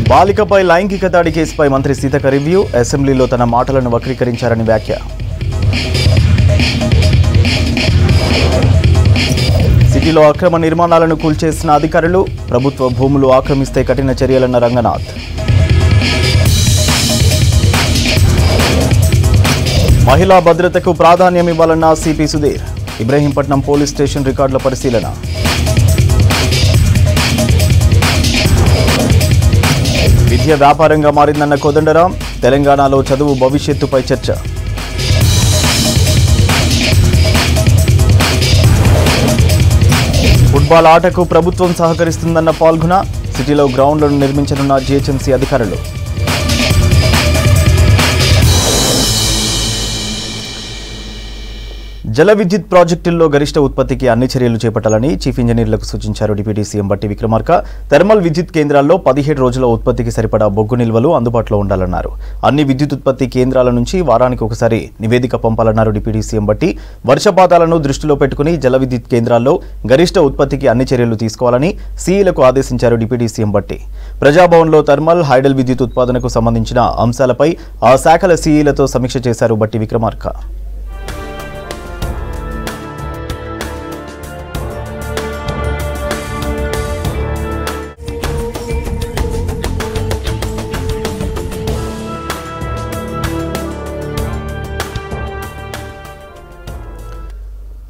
బాలికపై లైంగిక దాడి కేసుపై మంత్రి సీతక్క రివ్యూ. అసెంబ్లీలో తన మాటలను వక్రీకరించారని వ్యాఖ్య. సిటీలో అక్రమ నిర్మాణాలను కూల్చేసిన అధికారులు. ప్రభుత్వ భూములు ఆక్రమిస్తే కఠిన చర్యలన్న రంగనాథ్. మహిళా భద్రతకు ప్రాధాన్యం ఇవ్వాలన్న CP Sudheer. Ibrahimpatnam police station రికార్డుల పరిశీలన. విద్య వ్యాపారంగా మారిందన్న కోదండరాం. తెలంగాణలో చదువు భవిష్యత్తుపై చర్చ. ఫుట్బాల్ ఆటకు ప్రభుత్వం సహకరిస్తుందన్న పాల్గొన. సిటీలో గ్రౌండ్లను నిర్మించనున్న జీహెచ్ఎంసీ అధికారులు. జల విద్యుత్ ప్రాజెక్టుల్లో గరిష్ట ఉత్పత్తికి అన్ని చర్యలు చేపట్టాలని చీఫ్ ఇంజనీర్లకు సూచించారు డిప్యూటీ సీఎం బట్టి విక్రమార్క. థర్మల్ విద్యుత్ కేంద్రాల్లో 17 రోజుల ఉత్పత్తికి సరిపడా బొగ్గు నిల్వలు అందుబాటులో ఉండాలన్నారు. అన్ని విద్యుత్ ఉత్పత్తి కేంద్రాల నుంచి వారానికి ఒకసారి నివేదిక పంపాలన్నారు డిప్యూటీ సీఎం బట్టి. వర్షపాతాలను దృష్టిలో పెట్టుకుని జల విద్యుత్ కేంద్రాల్లో గరిష్ట ఉత్పత్తికి అన్ని చర్యలు తీసుకోవాలని సీఈలకు ఆదేశించారు డిప్యూటీ సీఎం బట్టి. ప్రజాభవన్లో థర్మల్, హైడల్ విద్యుత్ ఉత్పాదనకు సంబంధించిన అంశాలపై ఆ శాఖల సీఈలతో సమీక్ష చేశారు బట్టి విక్రమార్క.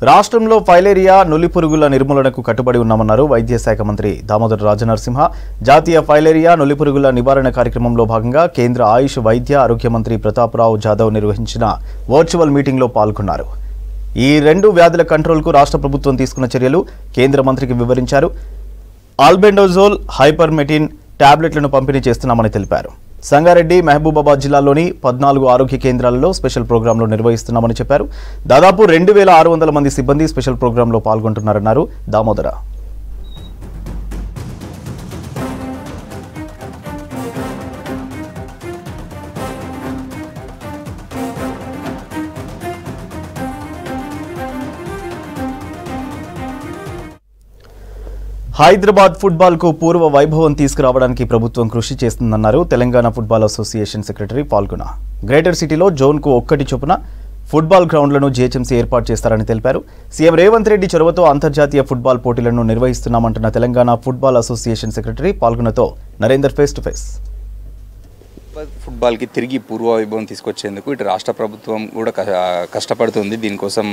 రాష్ట్రంలో ఫైలేరియా, నులిపురుగుల నిర్మూలనకు కట్టుబడి ఉన్నామన్నారు వైద్య శాఖ మంత్రి దామోదర రాజనరసింహ. జాతీయ ఫైలేరియా, నులిపురుగుల నివారణ కార్యక్రమంలో భాగంగా కేంద్ర ఆయుష్, వైద్య, ఆరోగ్య మంత్రి ప్రతాప్రావు జాదవ్ నిర్వహించిన వర్చువల్ మీటింగ్లో పాల్గొన్నారు. ఈ 2 వ్యాధుల కంట్రోల్కు రాష్ట్ర ప్రభుత్వం తీసుకున్న చర్యలు కేంద్ర మంత్రికి వివరించారు. ఆల్బెండోజోల్, హైపర్మెటిన్ టాబ్లెట్లను పంపిణీ చేస్తున్నామని తెలిపారు. సంగారెడ్డి, మహబూబాబాద్ జిల్లాల్లోని 14 ఆరోగ్య కేంద్రాలలో స్పెషల్ ప్రోగ్రాంలు నిర్వహిస్తున్నామని చెప్పారు. దాదాపు 2600 మంది సిబ్బంది స్పెషల్ ప్రోగ్రాంలో పాల్గొంటున్నారన్నారు దామోదర. హైదరాబాద్ ఫుట్బాల్ కు పూర్వ వైభవం తీసుకురావడానికి ప్రభుత్వం కృషి చేస్తుందన్నారు తెలంగాణ ఫుట్బాల్ అసోసియేషన్ సెక్రటరీ పాల్గొన. గ్రేటర్ సిటీలో జోన్కు 1 చొప్పున ఫుట్బాల్ గ్రౌండ్లను జీహెచ్ఎంసీ ఏర్పాటు చేస్తారని తెలిపారు. సీఎం రేవంత్ రెడ్డి చొరవతో అంతర్జాతీయ ఫుట్బాల్ పోటీలను నిర్వహిస్తున్నామంటున్న తెలంగాణ ఫుట్బాల్ అసోసియేషన్ సెక్రటరీ పాల్గొనతో నరేందర్ ఫేస్ టు ఫేస్. ఫుట్బాల్కి తిరిగి పూర్వ వైభవం తీసుకొచ్చేందుకు ఇటు రాష్ట్ర ప్రభుత్వం కూడా కష్టపడుతుంది. దీనికోసం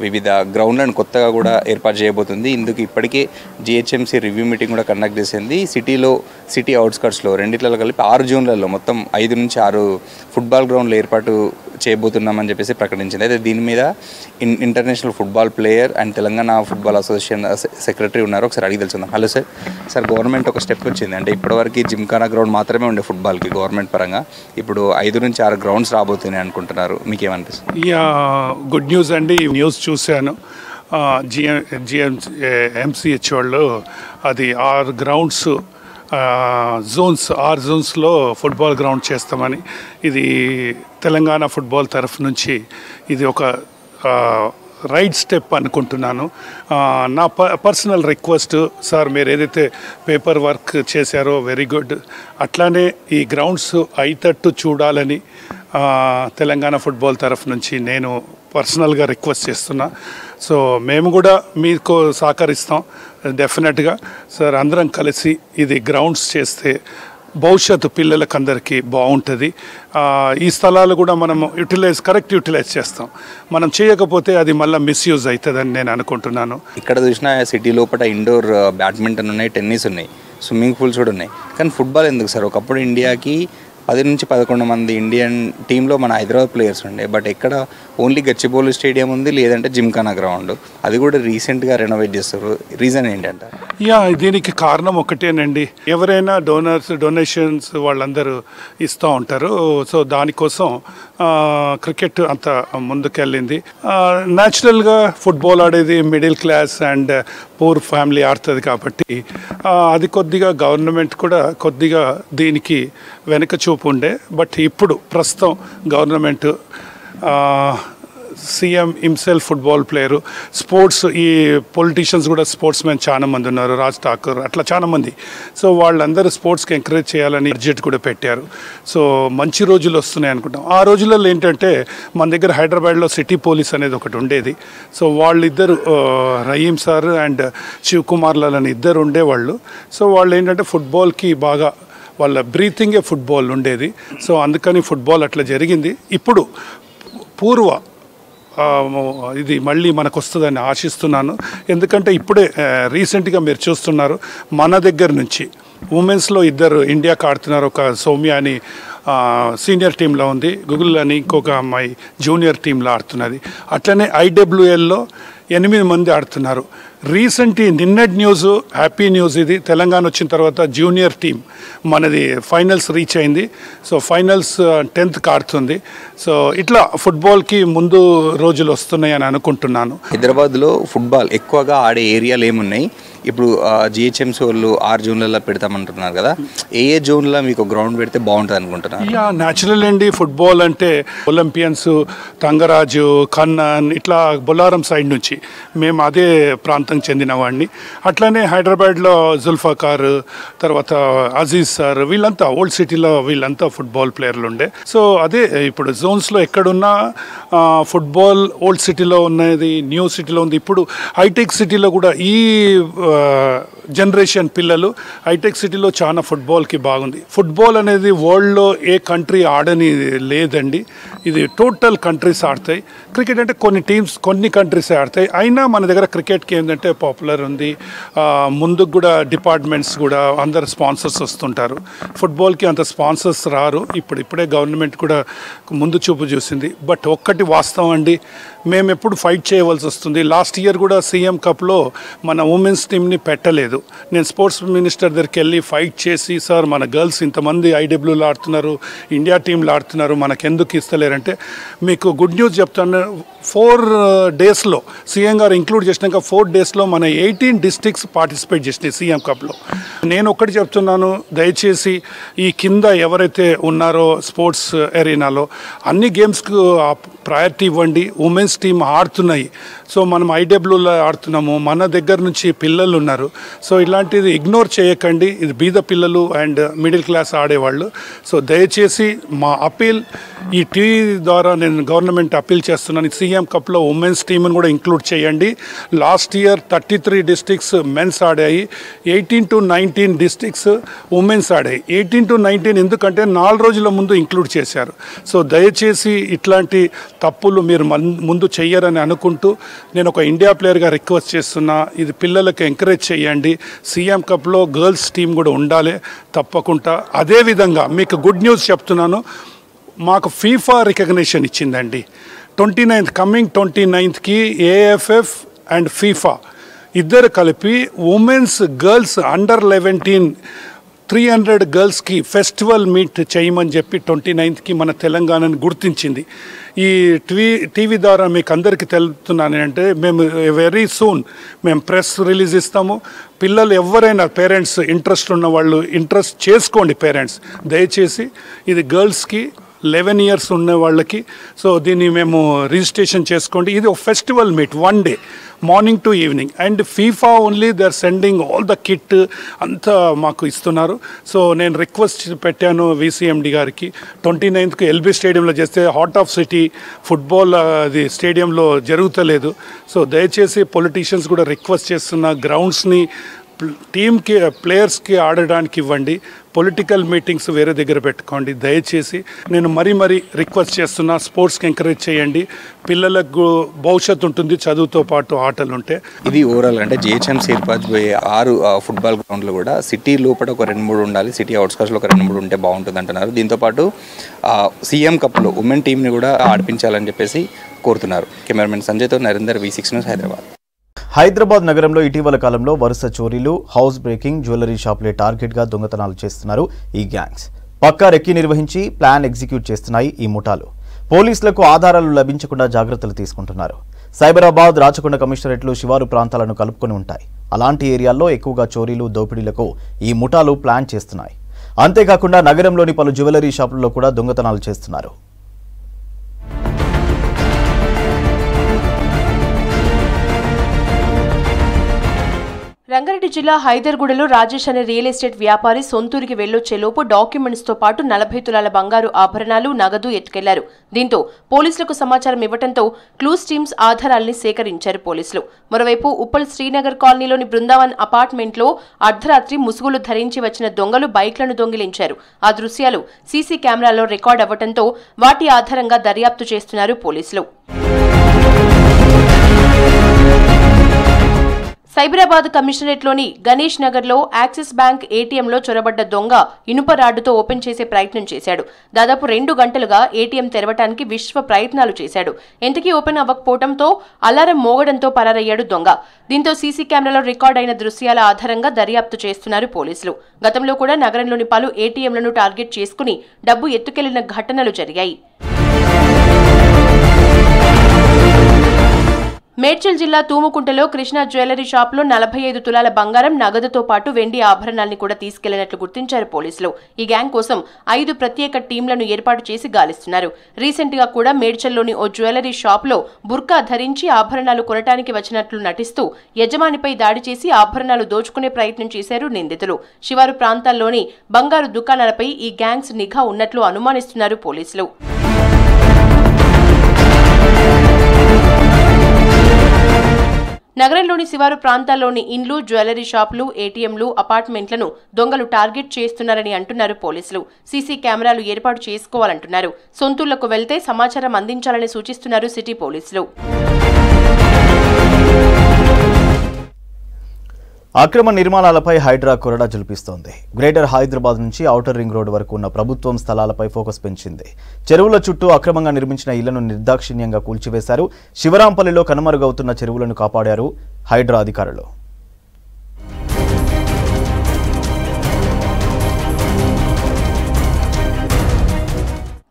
వివిధ గ్రౌండ్లను కొత్తగా కూడా ఏర్పాటు చేయబోతుంది. ఇందుకు ఇప్పటికే జిహెచ్ఎంసీ రివ్యూ మీటింగ్ కూడా కండక్ట్ చేసింది. సిటీ అవుట్స్కట్స్లో రెండిట్లలో కలిపి 6 జోన్లలో మొత్తం 5 నుంచి 6 ఫుట్బాల్ గ్రౌండ్లు ఏర్పాటు చేయబోతున్నామని చెప్పేసి ప్రకటించింది. అయితే దీని మీద international football player and Telangana football association secretary ఉన్నారు. ఒకసారి అడిగి తెలుసుకుందాం. హలో సార్, గవర్నమెంట్ ఒక స్టెప్ వచ్చింది. అంటే ఇప్పటివరకు జిమ్ఖానా గ్రౌండ్ మాత్రమే ఉండే ఫుట్బాల్కి గవర్నమెంట్ పరంగా ఇప్పుడు 5 నుంచి 6 గ్రౌండ్స్ రాబోతున్నాయి అనుకుంటున్నారు. మీకేమనిపిస్తుంది? గుడ్ న్యూస్ అండి. న్యూస్ చూశాను. ఎంసీహెచ్ వాళ్ళు అది 6 గ్రౌండ్స్ జోన్స్ 6 జోన్స్లో ఫుట్బాల్ గ్రౌండ్ చేస్తామని. ఇది తెలంగాణ ఫుట్బాల్ తరఫు నుంచి ఇది ఒక రైట్ స్టెప్ అనుకుంటున్నాను. నా పర్సనల్ రిక్వెస్ట్ సార్, మీరు ఏదైతే పేపర్ వర్క్ చేశారో వెరీ గుడ్. అట్లానే ఈ గ్రౌండ్స్ అయితట్టు చూడాలని తెలంగాణ ఫుట్బాల్ తరఫు నుంచి నేను పర్సనల్గా రిక్వెస్ట్ చేస్తున్నా. సో మేము కూడా మీకు సహకరిస్తాం డెఫినెట్గా సార్. అందరం కలిసి ఇది గ్రౌండ్స్ చేస్తే భవిష్యత్తు పిల్లలకందరికీ బాగుంటుంది. ఈ స్థలాలు కూడా మనం కరెక్ట్ యూటిలైజ్ చేస్తాం. మనం చేయకపోతే అది మళ్ళీ మిస్యూజ్ అవుతుందని నేను అనుకుంటున్నాను. ఇక్కడ చూసిన సిటీ లోపల ఇండోర్ బ్యాడ్మింటన్ ఉన్నాయి, టెన్నిస్ ఉన్నాయి, స్విమ్మింగ్ పూల్స్ కూడా ఉన్నాయి. కానీ ఫుట్బాల్ ఎందుకు సార్? ఒకప్పుడు ఇండియాకి 10 నుంచి 11 మంది ఇండియన్ టీంలో మన హైదరాబాద్ ప్లేయర్స్ ఉండే. బట్ ఎక్కడ ఓన్లీ గచ్చిబౌలి స్టేడియం ఉంది, లేదంటే జిమ్ఖానా గ్రౌండ్. అది కూడా రీసెంట్గా రెనోవేట్ చేస్తారు. రీజన్ ఏంటంటే దీనికి కారణం ఒకటేనండి. ఎవరైనా డొనేషన్స్ వాళ్ళందరూ ఇస్తూ ఉంటారు. సో దానికోసం క్రికెట్ అంత ముందుకెళ్ళింది. న్యాచురల్గా ఫుట్బాల్ ఆడేది middle class and poor family ఆడుతుంది కాబట్టి అది కొద్దిగా గవర్నమెంట్ కూడా కొద్దిగా దీనికి వెనక చూపు ఉండే. బట్ ఇప్పుడు ప్రస్తుతం government CM himself football player, sports ఈ పొలిటీషియన్స్ కూడా స్పోర్ట్స్ మెన్ చాలా మంది ఉన్నారు, రాజ్ ఠాకూర్ అట్లా చాలా మంది. సో వాళ్ళందరూ స్పోర్ట్స్కి ఎంకరేజ్ చేయాలని బడ్జెట్ కూడా పెట్టారు. సో మంచి రోజులు వస్తున్నాయి అనుకుంటాం. ఆ రోజులలో ఏంటంటే మన దగ్గర హైదరాబాద్లో సిటీ పోలీస్ అనేది ఒకటి ఉండేది. సో వాళ్ళిద్దరు రహీం సార్ అండ్ శివ్ కుమార్ లాల్ అని ఇద్దరు ఉండేవాళ్ళు. సో వాళ్ళు ఏంటంటే ఫుట్బాల్కి బాగా వాళ్ళ బ్రీతింగే ఫుట్బాల్ ఉండేది. సో అందుకని ఫుట్బాల్ అట్లా జరిగింది. ఇప్పుడు పూర్వ ఇది మళ్ళీ మనకు వస్తుందని ఆశిస్తున్నాను. ఎందుకంటే ఇప్పుడే రీసెంట్గా మీరు చూస్తున్నారు మన దగ్గర నుంచి ఉమెన్స్లో ఇద్దరు ఇండియాకి ఆడుతున్నారు. ఒక సౌమ్య అని సీనియర్ టీంలో ఉంది, గూగుల్ అని ఇంకొక అమ్మాయి జూనియర్ టీంలో ఆడుతున్నది. అట్లనే IWLలో 8 మంది ఆడుతున్నారు. రీసెంట్ నిన్నటి న్యూస్, హ్యాపీ న్యూస్ ఇది, తెలంగాణ వచ్చిన తర్వాత జూనియర్ టీం మనది ఫైనల్స్ రీచ్ అయింది. సో ఫైనల్స్ 10th ఆడుతుంది. సో ఇట్లా ఫుట్బాల్కి ముందు రోజులు వస్తున్నాయి అని అనుకుంటున్నాను. హైదరాబాద్లో ఫుట్బాల్ ఎక్కువగా ఆడే ఏరియాలు ఏమున్నాయి? ఇప్పుడు GHMC వాళ్ళు 6 జోన్లలో పెడతామంటున్నారు కదా, ఏ జోన్లో మీకు గ్రౌండ్ పెడితే బాగుంటుంది అనుకుంటున్నారు? యా, న్యాచురల్ అండి. ఫుట్బాల్ అంటే ఒలింపియన్స్, తంగరాజు, కన్నన్ ఇట్లా బొల్లారం సైడ్ నుంచి మేము అదే ప్రాంతం చెందిన వాడిని. అట్లానే హైదరాబాద్లో జుల్ఫాకార్, తర్వాత అజీజ్ సార్, వీళ్ళంతా ఓల్డ్ సిటీలో వీళ్ళంతా ఫుట్బాల్ ప్లేయర్లు ఉండే. సో అదే ఇప్పుడు జోన్స్లో ఎక్కడున్నా ఫుట్బాల్ ఓల్డ్ సిటీలో ఉన్నది, న్యూ సిటీలో ఉంది. ఇప్పుడు హైటెక్ సిటీలో కూడా ఈ జనరేషన్ పిల్లలు హైటెక్ సిటీలో చాలా ఫుట్బాల్కి బాగుంది. ఫుట్బాల్ అనేది వరల్డ్లో ఏ కంట్రీ ఆడని లేదండి. ఇది టోటల్ కంట్రీస్ ఆడతాయి. క్రికెట్ అంటే కొన్ని టీమ్స్ కొన్ని కంట్రీస్ ఆడతాయి. అయినా మన దగ్గర క్రికెట్కి ఏంటంటే పాపులర్ ఉంది. ముందుకు కూడా డిపార్ట్మెంట్స్ కూడా అందరు స్పాన్సర్స్ వస్తుంటారు. ఫుట్బాల్కి అంత స్పాన్సర్స్ రారు. ఇప్పుడే గవర్నమెంట్ కూడా ముందు చూపు చూసింది. బట్ ఒక్కటి వాస్తవం అండి, మేము ఎప్పుడు ఫైట్ చేయవలసి వస్తుంది. లాస్ట్ ఇయర్ కూడా సీఎం కప్లో మన ఉమెన్స్ టీమ్ని పెట్టలేదు. నేను స్పోర్ట్స్ మినిస్టర్ దగ్గరికి వెళ్ళి ఫైట్ చేసి, సార్ మన గర్ల్స్ ఇంతమంది IWలో ఆడుతున్నారు, ఇండియా టీంలో ఆడుతున్నారు, మనకెందుకు ఇస్తలేరంటే, మీకు గుడ్ న్యూస్ చెప్తాను, 4 డేస్లో సీఎం గారు ఇంక్లూడ్ చేసినాక 4 డేస్లో మన 18 డిస్ట్రిక్ట్స్ పార్టిసిపేట్ చేసినాయి సీఎం కప్లో. నేను ఒక్కటి చెప్తున్నాను, దయచేసి ఈ కింద ఎవరైతే ఉన్నారో స్పోర్ట్స్ ఎరీనాలో అన్ని గేమ్స్కు ప్రయారిటీ ఇవ్వండి. ఉమెన్స్ టీమ్ ఆడుతున్నాయి. సో మనం IWలో ఆడుతున్నాము, మన దగ్గర నుంచి పిల్లలు ఉన్నారు. సో ఇలాంటిది ఇగ్నోర్ చేయకండి. ఇది బీద పిల్లలు అండ్ మిడిల్ క్లాస్ ఆడేవాళ్ళు. సో దయచేసి మా అపీల్ ఈ టీవీ ద్వారా నేను గవర్నమెంట్ అపీల్ చేస్తున్నాను, సీఎం కప్లో ఉమెన్స్ టీమ్ని కూడా ఇంక్లూడ్ చేయండి. లాస్ట్ ఇయర్ 33 డిస్ట్రిక్ట్స్ మెన్స్ ఆడాయి, 18 to 19 డిస్ట్రిక్ట్స్ ఉమెన్స్ ఆడాయి. 18 to 19 ఎందుకంటే 4 రోజుల ముందు ఇంక్లూడ్ చేశారు. సో దయచేసి ఇట్లాంటి తప్పులు మీరు ముందు చెయ్యరని అనుకుంటూ నేను ఒక ఇండియా ప్లేయర్గా రిక్వెస్ట్ చేస్తున్నా, ఇది పిల్లలకు ఎంకరేజ్ చేయండి. సీఎం కప్లో గర్ల్స్ టీం కూడా ఉండాలి తప్పకుండా. అదేవిధంగా మీకు గుడ్ న్యూస్ చెప్తున్నాను, మాకు FIFA రికగ్నిషన్ ఇచ్చిందండి. 29th AFF అండ్ FIFA ఇద్దరు కలిపి ఉమెన్స్ గర్ల్స్ అండర్ 11 300 గర్ల్స్కి ఫెస్టివల్ మీట్ చేయమని చెప్పి 29th మన తెలంగాణను గుర్తించింది. ఈ టీవీ ద్వారా మీకు అందరికీ తెలుపుతున్నాను అంటే, మేము వెరీ సూన్ మేము ప్రెస్ రిలీజ్ ఇస్తాము. పిల్లలు ఎవరైనా పేరెంట్స్ ఇంట్రెస్ట్ ఉన్న వాళ్ళు ఇంట్రెస్ట్ చేసుకోండి. పేరెంట్స్ దయచేసి ఇది గర్ల్స్కి 11 years ఉన్న వాళ్ళకి. సో దీన్ని మేము రిజిస్ట్రేషన్ చేసుకోండి. ఇది ఒక festival meet, 1 day morning to evening. And FIFA only they are sending all the kit అంతా మాకు ఇస్తున్నారు. సో నేను రిక్వెస్ట్ పెట్టాను VCMD గారికి, 29th LB స్టేడియంలో చేస్తే హార్ట్ ఆఫ్ సిటీ ఫుట్బాల్ అది స్టేడియంలో జరుగుతలేదు. సో దయచేసి పొలిటీషియన్స్ కూడా రిక్వెస్ట్ చేస్తున్న, గ్రౌండ్స్ని టీమ్కి ప్లేయర్స్కి ఆడడానికి ఇవ్వండి. పొలిటికల్ మీటింగ్స్ వేరే దగ్గర పెట్టుకోండి దయచేసి. నేను మరీ రిక్వెస్ట్ చేస్తున్నా, స్పోర్ట్స్కి ఎంకరేజ్ చేయండి. పిల్లలకు భవిష్యత్తు ఉంటుంది చదువుతో పాటు ఆటలు ఉంటే. ఇది ఓవరాల్ అంటే GHMC ఏర్పాటుపోయే 6 ఫుట్బాల్ గ్రౌండ్లు కూడా సిటీ లోపల ఒక 2-3 ఉండాలి, సిటీ అవుట్స్కట్స్లో ఒక 2-3 ఉంటే బాగుంటుంది అంటున్నారు. దీంతోపాటు సీఎం కప్లో ఉమెన్ టీంని కూడా ఆడిపించాలని చెప్పేసి కోరుతున్నారు. కెమెరామెన్ సంజయ్తో నరేందర్, V6 న్యూస్, హైదరాబాద్. హైదరాబాద్ నగరంలో ఇటీవల కాలంలో వరుస చోరీలు, హౌస్ బ్రేకింగ్, జ్యువెలరీ షాపులే టార్గెట్గా దొంగతనాలు చేస్తున్నారు ఈ గ్యాంగ్స్. పక్కా రెక్కీ నిర్వహించి ప్లాన్ ఎగ్జిక్యూట్ చేస్తున్నాయి ఈ ముఠాలు. పోలీసులకు ఆధారాలు లభించకుండా జాగ్రత్తలు తీసుకుంటున్నారు. సైబరాబాద్, రాచకొండ కమిషనరేట్లు శివారు ప్రాంతాలను కలుపుకొని ఉంటాయి. అలాంటి ఏరియాల్లో ఎక్కువగా చోరీలు, దోపిడీలకు ఈ ముఠాలు ప్లాన్ చేస్తున్నాయి. అంతేకాకుండా నగరంలోని పలు జ్యువెలరీ షాపుల్లో కూడా దొంగతనాలు చేస్తున్నారు. రంగారెడ్డి జిల్లా హైదర్గూడలో రాజేష్ అనే రియల్ ఎస్టేట్ వ్యాపారి సొంతూరికి వెళ్లొచ్చేలోపు డాక్యుమెంట్స్ తో పాటు 40 తులాల బంగారు ఆభరణాలు నగదు ఎత్తుకెళ్లారు. దీంతో పోలీసులకు సమాచారం ఇవ్వడంతో క్లూస్ టీమ్స్ ఆధారాల్ని సేకరించారు పోలీసులు. మరోవైపు ఉప్పల్ శ్రీనగర్ కాలనీలోని బృందావన్ అపార్ట్మెంట్లో అర్ధరాత్రి ముసుగులు ధరించి వచ్చిన దొంగలు బైక్లను దొంగిలించారు. ఆ దృశ్యాలు సీసీ కెమెరాలో రికార్డ్ అవ్వడంతో వాటి ఆధారంగా దర్యాప్తు చేస్తున్నారు పోలీసులు. సైబరాబాద్ కమిషనరేట్లోని గణేష్ నగర్లో యాక్సిస్ బ్యాంక్ ఏటీఎంలో చొరబడ్డ దొంగ ఇనుప రాడ్డుతో ఓపెన్ చేసే ప్రయత్నం చేశాడు. దాదాపు 2 గంటలుగా ఏటీఎం తెరవటానికి విశ్వ ప్రయత్నాలు చేశాడు. ఎంతకీ ఓపెన్ అవ్వకపోవడంతో అలారం మోగడంతో పరారయ్యాడు దొంగ. దీంతో సీసీ కెమెరాలో రికార్డ్ అయిన దృశ్యాల ఆధారంగా దర్యాప్తు చేస్తున్నారు పోలీసులు. గతంలో కూడా నగరంలోని పలు ఏటీఎంలను టార్గెట్ చేసుకుని డబ్బు ఎత్తుకెళ్లిన ఘటనలు జరిగాయి. మేడ్చల్ జిల్లా తూముకుంటలో కృష్ణ జ్యువెలరీ షాప్లో 45 తులాల బంగారం నగదుతో పాటు వెండి ఆభరణాల్ని కూడా తీసుకెళ్లినట్లు గుర్తించారు పోలీసులు. ఈ గ్యాంగ్ కోసం 5 ప్రత్యేక టీంలను ఏర్పాటు చేసి గాలిస్తున్నారు. రీసెంట్ గా కూడా మేడ్చల్లోని ఓ జ్యువెలరీ షాప్లో బుర్కా ధరించి ఆభరణాలు కొనటానికి వచ్చినట్లు నటిస్తూ యజమానిపై దాడి చేసి ఆభరణాలు దోచుకునే ప్రయత్నం చేశారు నిందితులు. శివారు ప్రాంతాల్లోని బంగారు దుకాణాలపై ఈ గ్యాంగ్స్ నిఘా ఉన్నట్లు అనుమానిస్తున్నారు పోలీసులు. నగరంలోని శివారు ప్రాంతాల్లోని ఇండ్లు, జ్యువెలరీ షాపులు, ఏటీఎంలు, అపార్ట్మెంట్లను దొంగలు టార్గెట్ చేస్తున్నారని అంటున్నారు పోలీసులు. సీసీ కెమెరాలు ఏర్పాటు చేసుకోవాలంటున్నారు. సొంతూళ్లకు వెళ్తే సమాచారం అందించాలని సూచిస్తున్నారు సిటీ పోలీసులు. అక్రమ నిర్మాణాలపై హైడ్రా కొరడా జులిపిస్తోంది. గ్రేటర్ హైదరాబాద్ నుంచి ఔటర్ రింగ్ రోడ్ వరకు ఉన్న ప్రభుత్వం స్థలాలపై ఫోకస్ పెంచింది. చెరువుల చుట్టూ అక్రమంగా నిర్మించిన ఇళ్లను నిర్దాక్షిణ్యంగా కూల్చివేశారు. శివరాంపల్లిలో కనుమరుగవుతున్న చెరువులను కాపాడారు హైడ్రా అధికారులు.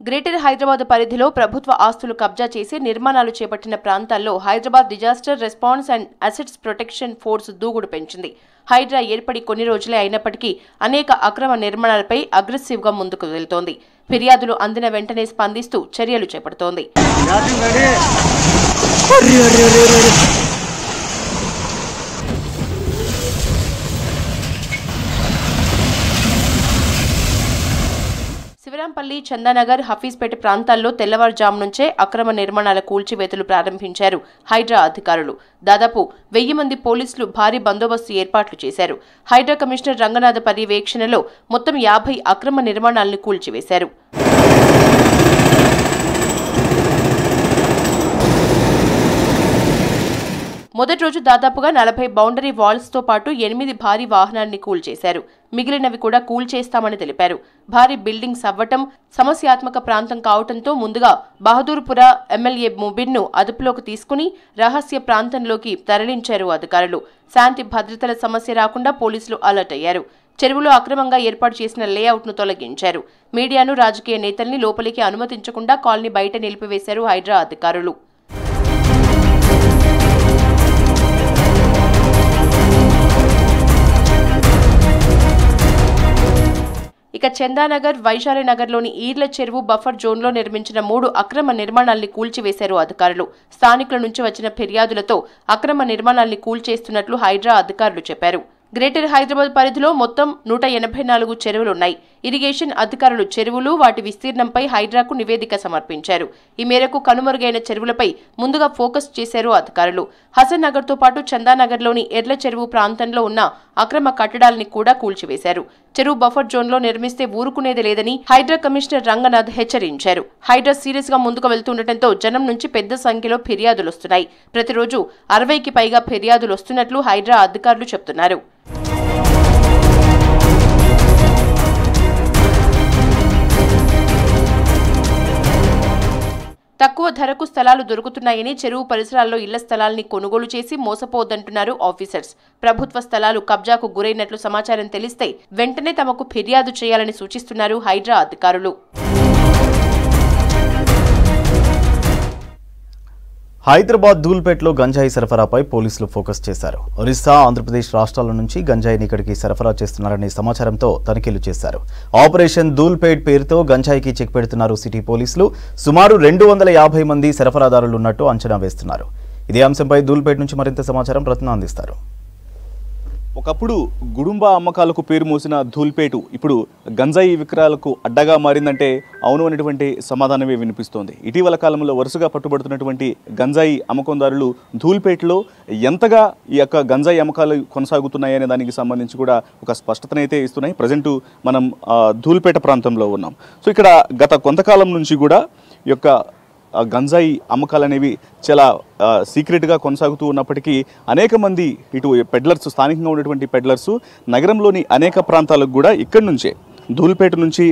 గ్రేటర్ హైదరాబాద్ పరిధిలో ప్రభుత్వ ఆస్తులు కబ్జా చేసి నిర్మాణాలు చేపట్టిన ప్రాంతాల్లో Hyderabad disaster response and assets protection force దూకుడు పెంచింది. హైడ్రా ఏర్పడి కొన్ని రోజులే అయినప్పటికీ అనేక అక్రమ నిర్మాణాలపై అగ్రెసివ్ గా ముందుకు వెళ్తోంది. ఫిర్యాదులు అందిన వెంటనే స్పందిస్తూ చర్యలు చేపడుతోంది. శివరాంపల్లి, చందానగర్, హఫీజ్పేట ప్రాంతాల్లో తెల్లవారుజాము నుంచే అక్రమ నిర్మాణాల కూల్చివేతలు ప్రారంభించారు హైడ్రా అధికారులు. దాదాపు 1000 మంది పోలీసులు భారీ బందోబస్తు ఏర్పాట్లు చేశారు. హైడ్రా కమిషనర్ రంగనాథ్ పర్యవేక్షణలో మొత్తం 50 అక్రమ నిర్మాణాలను కూల్చివేశారు. మొదటి రోజు దాదాపుగా 40 బౌండరీ వాల్స్ తో పాటు 8 భారీ వాహనాల్ని కూల్చేశారు. మిగిలినవి కూడా కూల్చేస్తామని తెలిపారు. భారీ బిల్డింగ్స్ అవ్వటం సమస్యాత్మక ప్రాంతం కావడంతో ముందుగా బహదూర్పుర ఎమ్మెల్యే ముబిన్ను అదుపులోకి తీసుకుని రహస్య ప్రాంతంలోకి తరలించారు అధికారులు. శాంతి భద్రతల సమస్య రాకుండా పోలీసులు అలర్ట్ అయ్యారు. చెరువులో అక్రమంగా ఏర్పాటు చేసిన లేఅవుట్ను తొలగించారు. మీడియాను, రాజకీయ నేతల్ని లోపలికి అనుమతించకుండా కాలనీ బయట నిలిపివేశారు హైడ్రా అధికారులు. ఇక చందానగర్, వైశాలినగర్లోని ఈర్ల చెరువు బఫర్ జోన్లో నిర్మించిన 3 అక్రమ నిర్మాణాల్ని కూల్చివేశారు అధికారులు. స్థానికుల నుంచి వచ్చిన ఫిర్యాదులతో అక్రమ నిర్మాణాల్ని కూల్చేస్తున్నట్లు హైడ్రా అధికారులు చెప్పారు. గ్రేటర్ హైదరాబాద్ పరిధిలో మొత్తం 184 చెరువులున్నాయి. ఇరిగేషన్ అధికారులు చెరువులు, వాటి విస్తీర్ణంపై హైడ్రాకు నివేదిక సమర్పించారు. ఈ మేరకు కనుమరుగైన చెరువులపై ముందుగా ఫోకస్ చేశారు అధికారులు. హసన్ నగర్ తో పాటు చందానగర్లోని ఎర్ల చెరువు ప్రాంతంలో ఉన్న అక్రమ కట్టడాల్ని కూడా కూల్చివేశారు. చెరువు బఫర్ జోన్లో నిర్మిస్తే ఊరుకునేది లేదని హైడ్రా కమిషనర్ రంగనాథ్ హెచ్చరించారు. హైడ్రా సీరియస్ గా ముందుకు వెళ్తుండటంతో జనం నుంచి పెద్ద సంఖ్యలో ఫిర్యాదులొస్తున్నాయి. ప్రతిరోజు 60కి పైగా ఫిర్యాదులు వస్తున్నట్లు హైడ్రా అధికారులు చెబుతున్నారు. తక్కువ ధరకు స్థలాలు దొరుకుతున్నాయని చెరువు పరిసరాల్లో ఇళ్ల స్థలాల్ని కొనుగోలు చేసి మోసపోవద్దంటున్నారు ఆఫీసర్స్. ప్రభుత్వ స్థలాలు కబ్జాకు గురైనట్లు సమాచారం తెలిస్తే వెంటనే తమకు ఫిర్యాదు చేయాలని సూచిస్తున్నారు హైడ్రా అధికారులు. హైదరాబాద్ ధూల్పేటలో గంజాయి సరఫరాపై పోలీసులు ఫోకస్ చేశారు. ఒరిస్సా, ఆంధ్రప్రదేశ్ రాష్ట్రాల నుంచి గంజాయిని ఇక్కడికి సరఫరా చేస్తున్నారనే సమాచారంతో తనిఖీలు చేశారు. ఆపరేషన్ ధూల్పేట్ పేరుతో గంజాయికి చెక్ పెడుతున్నారు సిటీ పోలీసులు. సుమారు 250 మంది సరఫరాదారులు ఉన్నట్టు అంచనా వేస్తున్నారు. ఇదే అంశంపై ధూల్పేట్ నుంచి మరింత సమాచారం రత్న అందిస్తారు. ఒకప్పుడు గుడుంబా అమ్మకాలకు పేరు మోసిన ధూల్పేట ఇప్పుడు గంజాయి విక్రయాలకు అడ్డగా మారిందంటే అవును అనేటువంటి సమాధానమే వినిపిస్తోంది. ఇటీవల కాలంలో వరుసగా పట్టుబడుతున్నటువంటి గంజాయి అమ్మకందారులు ధూల్పేటలో ఎంతగా ఈ యొక్క గంజాయి అమ్మకాలు కొనసాగుతున్నాయనే దానికి సంబంధించి కూడా ఒక స్పష్టతనైతే ఇస్తున్నాయి. ప్రజెంట్ మనం ధూల్పేట ప్రాంతంలో ఉన్నాం. సో ఇక్కడ గత కొంతకాలం నుంచి కూడా ఈ యొక్క గంజాయి అమ్మకాలు అనేవి చాలా సీక్రెట్గా కొనసాగుతూ ఉన్నప్పటికీ అనేక మంది ఇటు పెడ్లర్స్, స్థానికంగా ఉన్నటువంటి పెడ్లర్స్ నగరంలోని అనేక ప్రాంతాలకు కూడా ఇక్కడి నుంచే ధూల్పేట నుంచి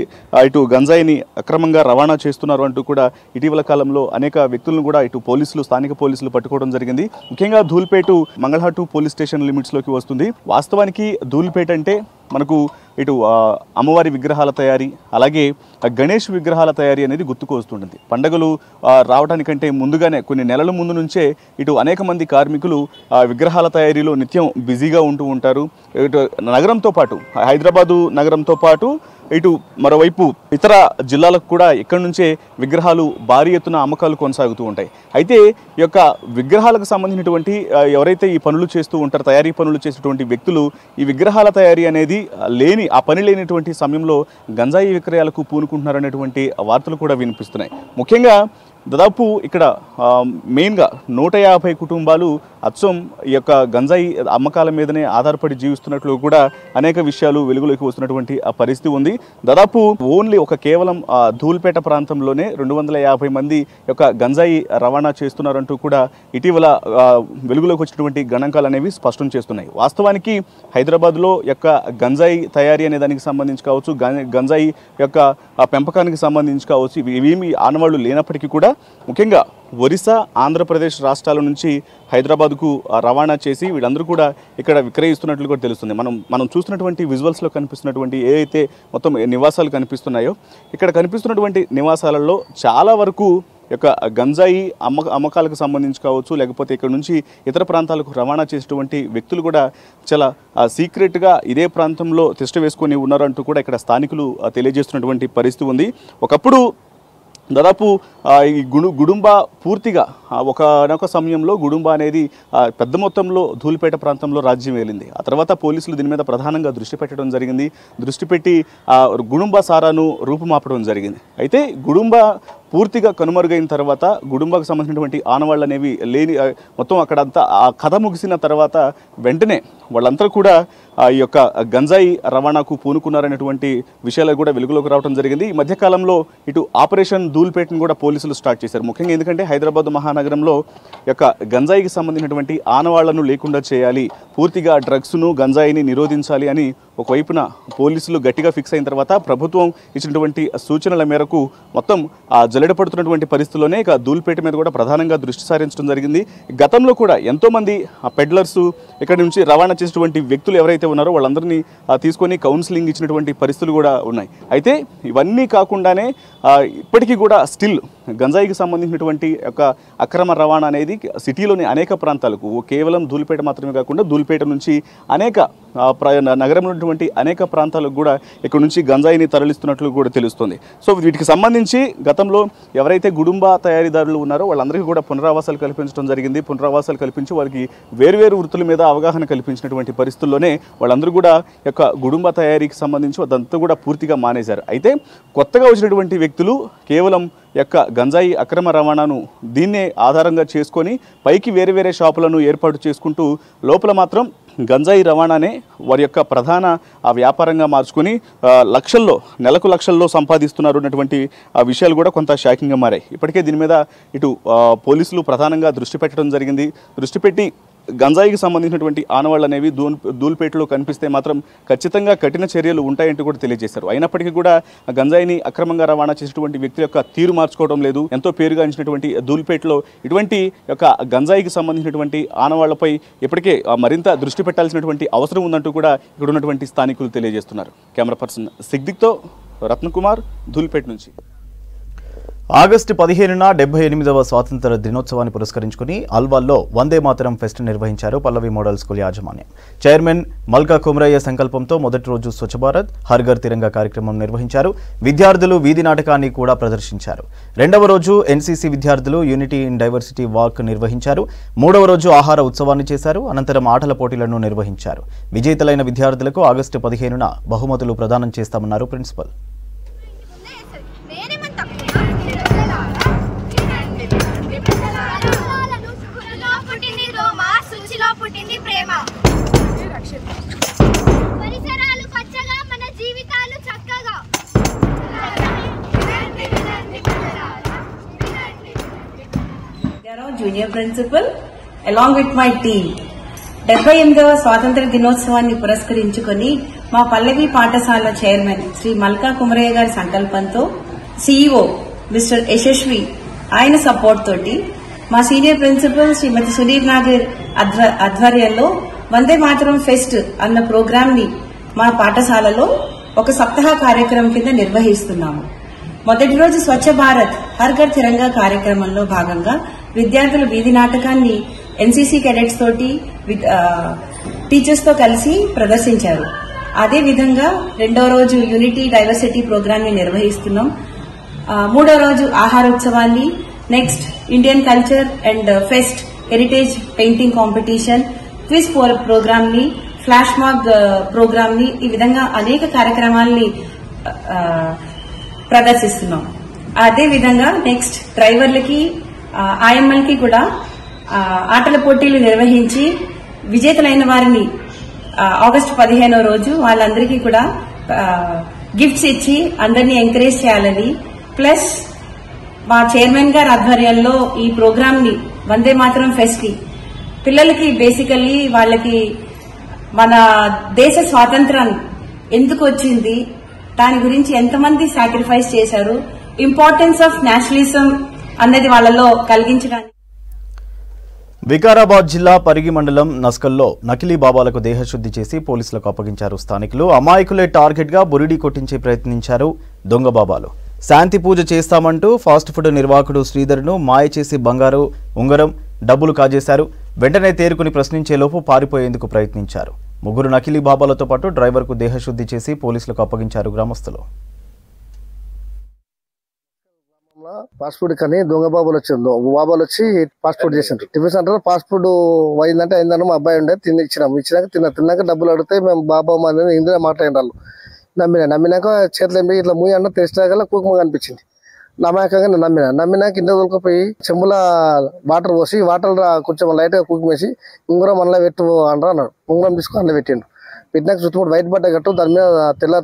ఇటు గంజాయిని అక్రమంగా రవాణా చేస్తున్నారు అంటూ కూడా ఇటీవల కాలంలో అనేక వ్యక్తులను కూడా ఇటు పోలీసులు, స్థానిక పోలీసులు పట్టుకోవడం జరిగింది. ముఖ్యంగా ధూల్పేట మంగళహాటు పోలీస్ స్టేషన్ లిమిట్స్లోకి వస్తుంది. వాస్తవానికి ధూల్పేట అంటే మనకు ఇటు అమ్మవారి విగ్రహాల తయారీ, అలాగే గణేష్ విగ్రహాల తయారీ అనేది గుర్తుకు వస్తుంటుంది. పండుగలు రావడానికంటే ముందుగానే కొన్ని నెలల ముందు నుంచే ఇటు అనేక మంది కార్మికులు విగ్రహాల తయారీలో నిత్యం బిజీగా ఉంటూ ఉంటారు. ఇటు నగరంతో పాటు, హైదరాబాదు నగరంతో పాటు ఇటు మరోవైపు ఇతర జిల్లాలకు కూడా ఇక్కడి నుంచే విగ్రహాలు భారీ ఎత్తున అమ్మకాలు కొనసాగుతూ ఉంటాయి. అయితే ఈ యొక్క విగ్రహాలకు సంబంధించినటువంటి ఎవరైతే ఈ పనులు చేస్తూ ఉంటారో, తయారీ పనులు చేసేటువంటి వ్యక్తులు ఈ విగ్రహాల తయారీ అనేది ఆ పని లేనిటువంటి సమయంలో గంజాయి విక్రయాలకు పూనుకుంటున్నారనేటువంటి వార్తలు కూడా వినిపిస్తున్నాయి. ముఖ్యంగా దాదాపు ఇక్కడ మెయిన్గా 150 కుటుంబాలు అచ్చం ఈ యొక్క గంజాయి అమ్మకాల మీదనే ఆధారపడి జీవిస్తున్నట్లు కూడా అనేక విషయాలు వెలుగులోకి వస్తున్నటువంటి ఆ పరిస్థితి ఉంది. దాదాపు ఓన్లీ కేవలం ధూల్పేట ప్రాంతంలోనే 250 మంది యొక్క గంజాయి రవాణా చేస్తున్నారంటూ కూడా ఇటీవల వెలుగులోకి వచ్చినటువంటి గణాంకాలు అనేవి స్పష్టం చేస్తున్నాయి. వాస్తవానికి హైదరాబాద్లో యొక్క గంజాయి తయారీ అనే దానికి సంబంధించి కావచ్చు, గంజాయి యొక్క పెంపకానికి సంబంధించి కావచ్చు, ఇవేమి ఆనవాళ్లు లేనప్పటికీ కూడా ముఖ్యంగా ఒరిస్సా, ఆంధ్రప్రదేశ్ రాష్ట్రాల నుంచి హైదరాబాద్కు రవాణా చేసి వీళ్ళందరూ కూడా ఇక్కడ విక్రయిస్తున్నట్లు కూడా తెలుస్తుంది. మనం చూస్తున్నటువంటి విజువల్స్లో కనిపిస్తున్నటువంటి ఏవైతే మొత్తం నివాసాలు కనిపిస్తున్నాయో, ఇక్కడ కనిపిస్తున్నటువంటి నివాసాలలో చాలా వరకు యొక్క గంజాయి అమ్మకాలకు సంబంధించి కావచ్చు, లేకపోతే ఇక్కడ నుంచి ఇతర ప్రాంతాలకు రవాణా చేసేటువంటి వ్యక్తులు కూడా చాలా సీక్రెట్గా ఇదే ప్రాంతంలో తిష్ట వేసుకొని ఉన్నారంటూ కూడా ఇక్కడ స్థానికులు తెలియజేస్తున్నటువంటి పరిస్థితి ఉంది. ఒకప్పుడు దాదాపు ఈ గుడుంబా పూర్తిగా ఒక సమయంలో గుడుంబా అనేది పెద్ద మొత్తంలో ధూల్పేట ప్రాంతంలో రాజ్యం ఏలింది. ఆ తర్వాత పోలీసులు దీని మీద ప్రధానంగా దృష్టి పెట్టడం జరిగింది. దృష్టి పెట్టి గుడుంబా సారాను రూపుమాపడం జరిగింది. అయితే గుడుంబా పూర్తిగా కనుమరుగైన తర్వాత, గుడుంబాకు సంబంధించినటువంటి ఆనవాళ్ళు అనేవి లేని మొత్తం అక్కడంతా ఆ కథ ముగిసిన తర్వాత వెంటనే వాళ్ళంతా కూడా ఈ యొక్క గంజాయి రవాణాకు పూనుకున్నారనేటువంటి విషయాలు కూడా వెలుగులోకి రావడం జరిగింది. ఈ మధ్యకాలంలో ఇటు ఆపరేషన్ ధూల్పేటను కూడా పోలీసులు స్టార్ట్ చేశారు. ముఖ్యంగా ఎందుకంటే హైదరాబాద్ మహానగరంలో యొక్క గంజాయికి సంబంధించినటువంటి ఆనవాళ్లను లేకుండా చేయాలి, పూర్తిగా డ్రగ్స్ను, గంజాయిని నిరోధించాలి అని ఒకవైపున పోలీసులు గట్టిగా ఫిక్స్ అయిన తర్వాత ప్రభుత్వం ఇచ్చినటువంటి సూచనల మేరకు మొత్తం జల్లెడపడుతున్నటువంటి పరిస్థితుల్లోనే ఇక ధూల్పేట మీద కూడా ప్రధానంగా దృష్టి సారించడం జరిగింది. గతంలో కూడా ఎంతోమంది పెడ్లర్స్ ఇక్కడ నుంచి రవాణా చేసేటువంటి వ్యక్తులు ఎవరైతే ఉన్నారో వాళ్ళందరినీ తీసుకొని కౌన్సిలింగ్ ఇచ్చినటువంటి పరిస్థితులు కూడా ఉన్నాయి. అయితే ఇవన్నీ కాకుండానే ఇప్పటికీ కూడా స్టిల్ గంజాయికి సంబంధించినటువంటి యొక్క అక్రమ రవాణా అనేది సిటీలోని అనేక ప్రాంతాలకు, కేవలం ధూల్పేట మాత్రమే కాకుండా ధూల్పేట నుంచి అనేక నగరంలో ఉన్నటువంటి అనేక ప్రాంతాలకు కూడా ఇక్కడ నుంచి గంజాయిని తరలిస్తున్నట్లు కూడా తెలుస్తుంది. సో వీటికి సంబంధించి గతంలో ఎవరైతే గుడుంబా తయారీదారులు ఉన్నారో వాళ్ళందరికీ కూడా పునరావాసాలు కల్పించడం జరిగింది. పునరావాసాలు కల్పించి వారికి వేరువేరు వృత్తుల మీద అవగాహన కల్పించినటువంటి పరిస్థితుల్లోనే వాళ్ళందరూ కూడా యొక్క గుడుంబా తయారీకి సంబంధించి అదంతా కూడా పూర్తిగా మానేశారు. అయితే కొత్తగా వచ్చినటువంటి వ్యక్తులు కేవలం యొక్క గంజాయి అక్రమ రవాణాను దీన్నే ఆధారంగా చేసుకొని పైకి వేరే వేరే షాపులను ఏర్పాటు చేసుకుంటూ లోపల మాత్రం గంజాయి రవాణానే వారి యొక్క ప్రధాన వ్యాపారంగా మార్చుకొని నెలకు లక్షల్లో సంపాదిస్తున్నారు అన్నటువంటి విషయాలు కూడా కొంత షాకింగ్గా మారాయి. ఇప్పటికే దీని మీద ఇటు పోలీసులు ప్రధానంగా దృష్టి పెట్టడం జరిగింది. దృష్టి పెట్టి గంజాయికి సంబంధించినటువంటి ఆనవాళ్ళు అనేవి ధూల్పేటలో కనిపిస్తే మాత్రం ఖచ్చితంగా కఠిన చర్యలు ఉంటాయంటూ కూడా తెలియజేశారు. అయినప్పటికీ కూడా గంజాయిని అక్రమంగా రవాణా చేసేటువంటి వ్యక్తుల యొక్క తీరు మార్చుకోవడం లేదు. ఎంతో పేరుగాంచినటువంటి ధూల్పేటలో ఇటువంటి యొక్క గంజాయికి సంబంధించినటువంటి ఆనవాళ్లపై ఇప్పటికే మరింత దృష్టి పెట్టాల్సినటువంటి అవసరం ఉందంటూ కూడా ఇక్కడ ఉన్నటువంటి స్థానికులు తెలియజేస్తున్నారు. కెమెరా పర్సన్ సిగ్దిక్తో రత్నకుమార్, ధూల్పేట నుంచి. ఆగస్టు 15న 78వ స్వాతంత్ర దినోత్సవాన్ని పురస్కరించుకుని అల్వాల్లో వందే మాతరం ఫెస్ట్ నిర్వహించారు పల్లవి మోడల్ స్కూల్ యాజమాన్యం. చైర్మన్ మల్కా కుమరయ్య సంకల్పంతో మొదటి రోజు స్వచ్ఛ భారత్ హర్ ఘర్ తిరంగా కార్యక్రమం నిర్వహించారు. విద్యార్థులు వీధి నాటకాన్ని కూడా ప్రదర్శించారు. రెండవ రోజు ఎన్సీసీ విద్యార్థులు యూనిటీ ఇన్ డైవర్సిటీ వాక్ నిర్వహించారు. మూడవ రోజు ఆహార ఉత్సవాన్ని చేశారు. అనంతరం ఆటల పోటీలను నిర్వహించారు. విజేతలైన విద్యార్థులకు ఆగస్టు 15న బహుమతులు ప్రదానం చేస్తామన్నారు principal. Junior principal along with my team 78వ స్వాతంత్ర దినోత్సవాన్ని పురస్కరించుకొని మా పల్లవి పాఠశాల చైర్మన్ శ్రీ మల్కా కుమరయ్య గారి సంకల్పంతో CEO మిస్టర్ యశస్వి ఆయన సపోర్ట్ తోటి మా సీనియర్ ప్రిన్సిపల్ శ్రీమతి సునీర్ నాగర్ ఆధ్వర్యంలో వందే మాతరం ఫెస్ట్ అన్న ప్రోగ్రామ్ ని మా పాఠశాలలో ఒక సప్తాహ కార్యక్రమం కింద నిర్వహిస్తున్నాము. మొదటి రోజు స్వచ్ఛ భారత్ హర్ ఘర్ తిరంగా కార్యక్రమంలో భాగంగా విద్యార్థులు వీధి నాటకాన్ని ఎన్సీసీ కెడెట్స్ తోటి టీచర్స్ తో కలిసి ప్రదర్శించారు. అదే విధంగా రెండో రోజు యూనిటీ డైవర్సిటీ ప్రోగ్రామ్ ని నిర్వహిస్తున్నాం. మూడో రోజు ఆహారోత్సవాన్ని, next Indian culture and fest heritage painting competition, quiz programme ని, ఫ్లాష్ మాబ్ ప్రోగ్రామ్ ని, ఈ విధంగా అనేక కార్యక్రమాల్ని ప్రదర్శిస్తున్నాం. అదే విధంగా నెక్స్ట్ డ్రైవర్లకి ఆయమ్మలకి కూడా ఆటల పోటీలు నిర్వహించి విజేతలైన వారిని ఆగస్టు 15వ రోజు వాళ్ళందరికీ కూడా గిఫ్ట్స్ ఇచ్చి అందరినీ ఎంకరేజ్ చేయాలని, ప్లస్ మా చైర్మన్ గారి ఆధ్వర్యంలో ఈ ప్రోగ్రామ్ ని వందే మాతరం ఫెస్ట్ ని పిల్లలకి బేసికల్లీ వాళ్ళకి మన దేశ స్వాతంత్రం ఎందుకు వచ్చింది, దాని గురించి ఎంతమంది సాక్రిఫైస్ చేశారు, ఇంపార్టెన్స్ ఆఫ్ నేషనలిజం అన్నది వాళ్ళలో కలిగించడానికి. వికారాబాద్ జిల్లా పరిగి మండలం నస్కల్లో నకిలీ బాబాలకు దేహశుద్ధి చేసి పోలీసులకు అప్పగించారు స్థానికులు. అమాయకులే టార్గెట్ గా బురిడి కొట్టించే ప్రయత్నించారు దొంగ బాబాలు. శాంతి పూజ చేస్తామంటూ ఫాస్ట్ ఫుడ్ నిర్వాహకుడు శ్రీధర్ను మాయ చేసి బంగారు ఉంగరం డబ్బులు కాజేశారు. వెంటనే తేరుకుని ప్రశ్నించేలోపు పారిపోయేందుకు ప్రయత్నించారు. ముగ్గురు నకిలీ బాబాలతో పాటు డ్రైవర్కు దేహశుద్ధి చేసి పోలీసులకు అప్పగించారు గ్రామస్తులు. పాస్పోర్ట్ కానీ దొంగ బాబాలు వచ్చి పాస్పోర్ట్ చేసిండ్రు. టిఫిన్ సెంటర్ పాస్పోర్ట్ అయిందని మా అబ్బాయి ఉండే ఇచ్చినాక తిన్నాక డబ్బులు అడిగితే మేము బాబా ఇందులో మాట్లాడిన వాళ్ళు నమ్మినాక చేతులు ఇట్లా మూయి అన్న తెచ్చినాక కుకుమ కనిపించింది. నమ్మకంగా నమ్మినాక ఇంట్లో దొరికిపోయి చెంబుల వాటర్ పోసి వాటర్ కొంచెం లైట్ గా కుకుమేసి ఉంగరం అందులో పెట్టు అన్నాడు. ఉంగరం తీసుకుని అందులో పెట్టిండు. పెట్టినాక చుట్టుముట్టు వైట్ బట్ట కట్టు, దాని మీద తెల్ల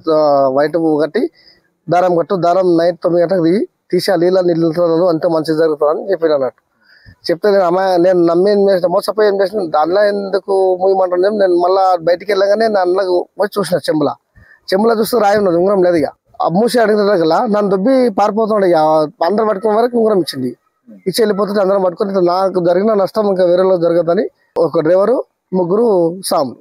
వైట్ కట్టి దారం కట్టు, దారం నైట్ 9 గంటలకు దిగి తీసి ఆ నీళ్ళు అంతే మంచిగా జరుగుతుందని చెప్పిన అన్నట్టు. చెప్తే నేను నమ్మి మోసపోయి ఏం చేసిన దానిలో ఎందుకు మూయమంటాను. నేను మళ్ళీ బయటికి వెళ్ళగానే నా అన్నకు వచ్చి చూసిన చెంబుల చూస్తే రాయి ఉన్నది, ఉంగరం లేదు. ఇక మూసి అడిగిన నన్ను దొబ్బి పారిపోతుండే. అందరు పట్టుకునే వరకు ఉంగరం ఇచ్చి వెళ్ళిపోతుంటే అందరం పట్టుకుని నాకు జరిగిన నష్టం ఇంకా వేరేలో జరగదని ఒక డ్రైవరు, ముగ్గురు సాములు.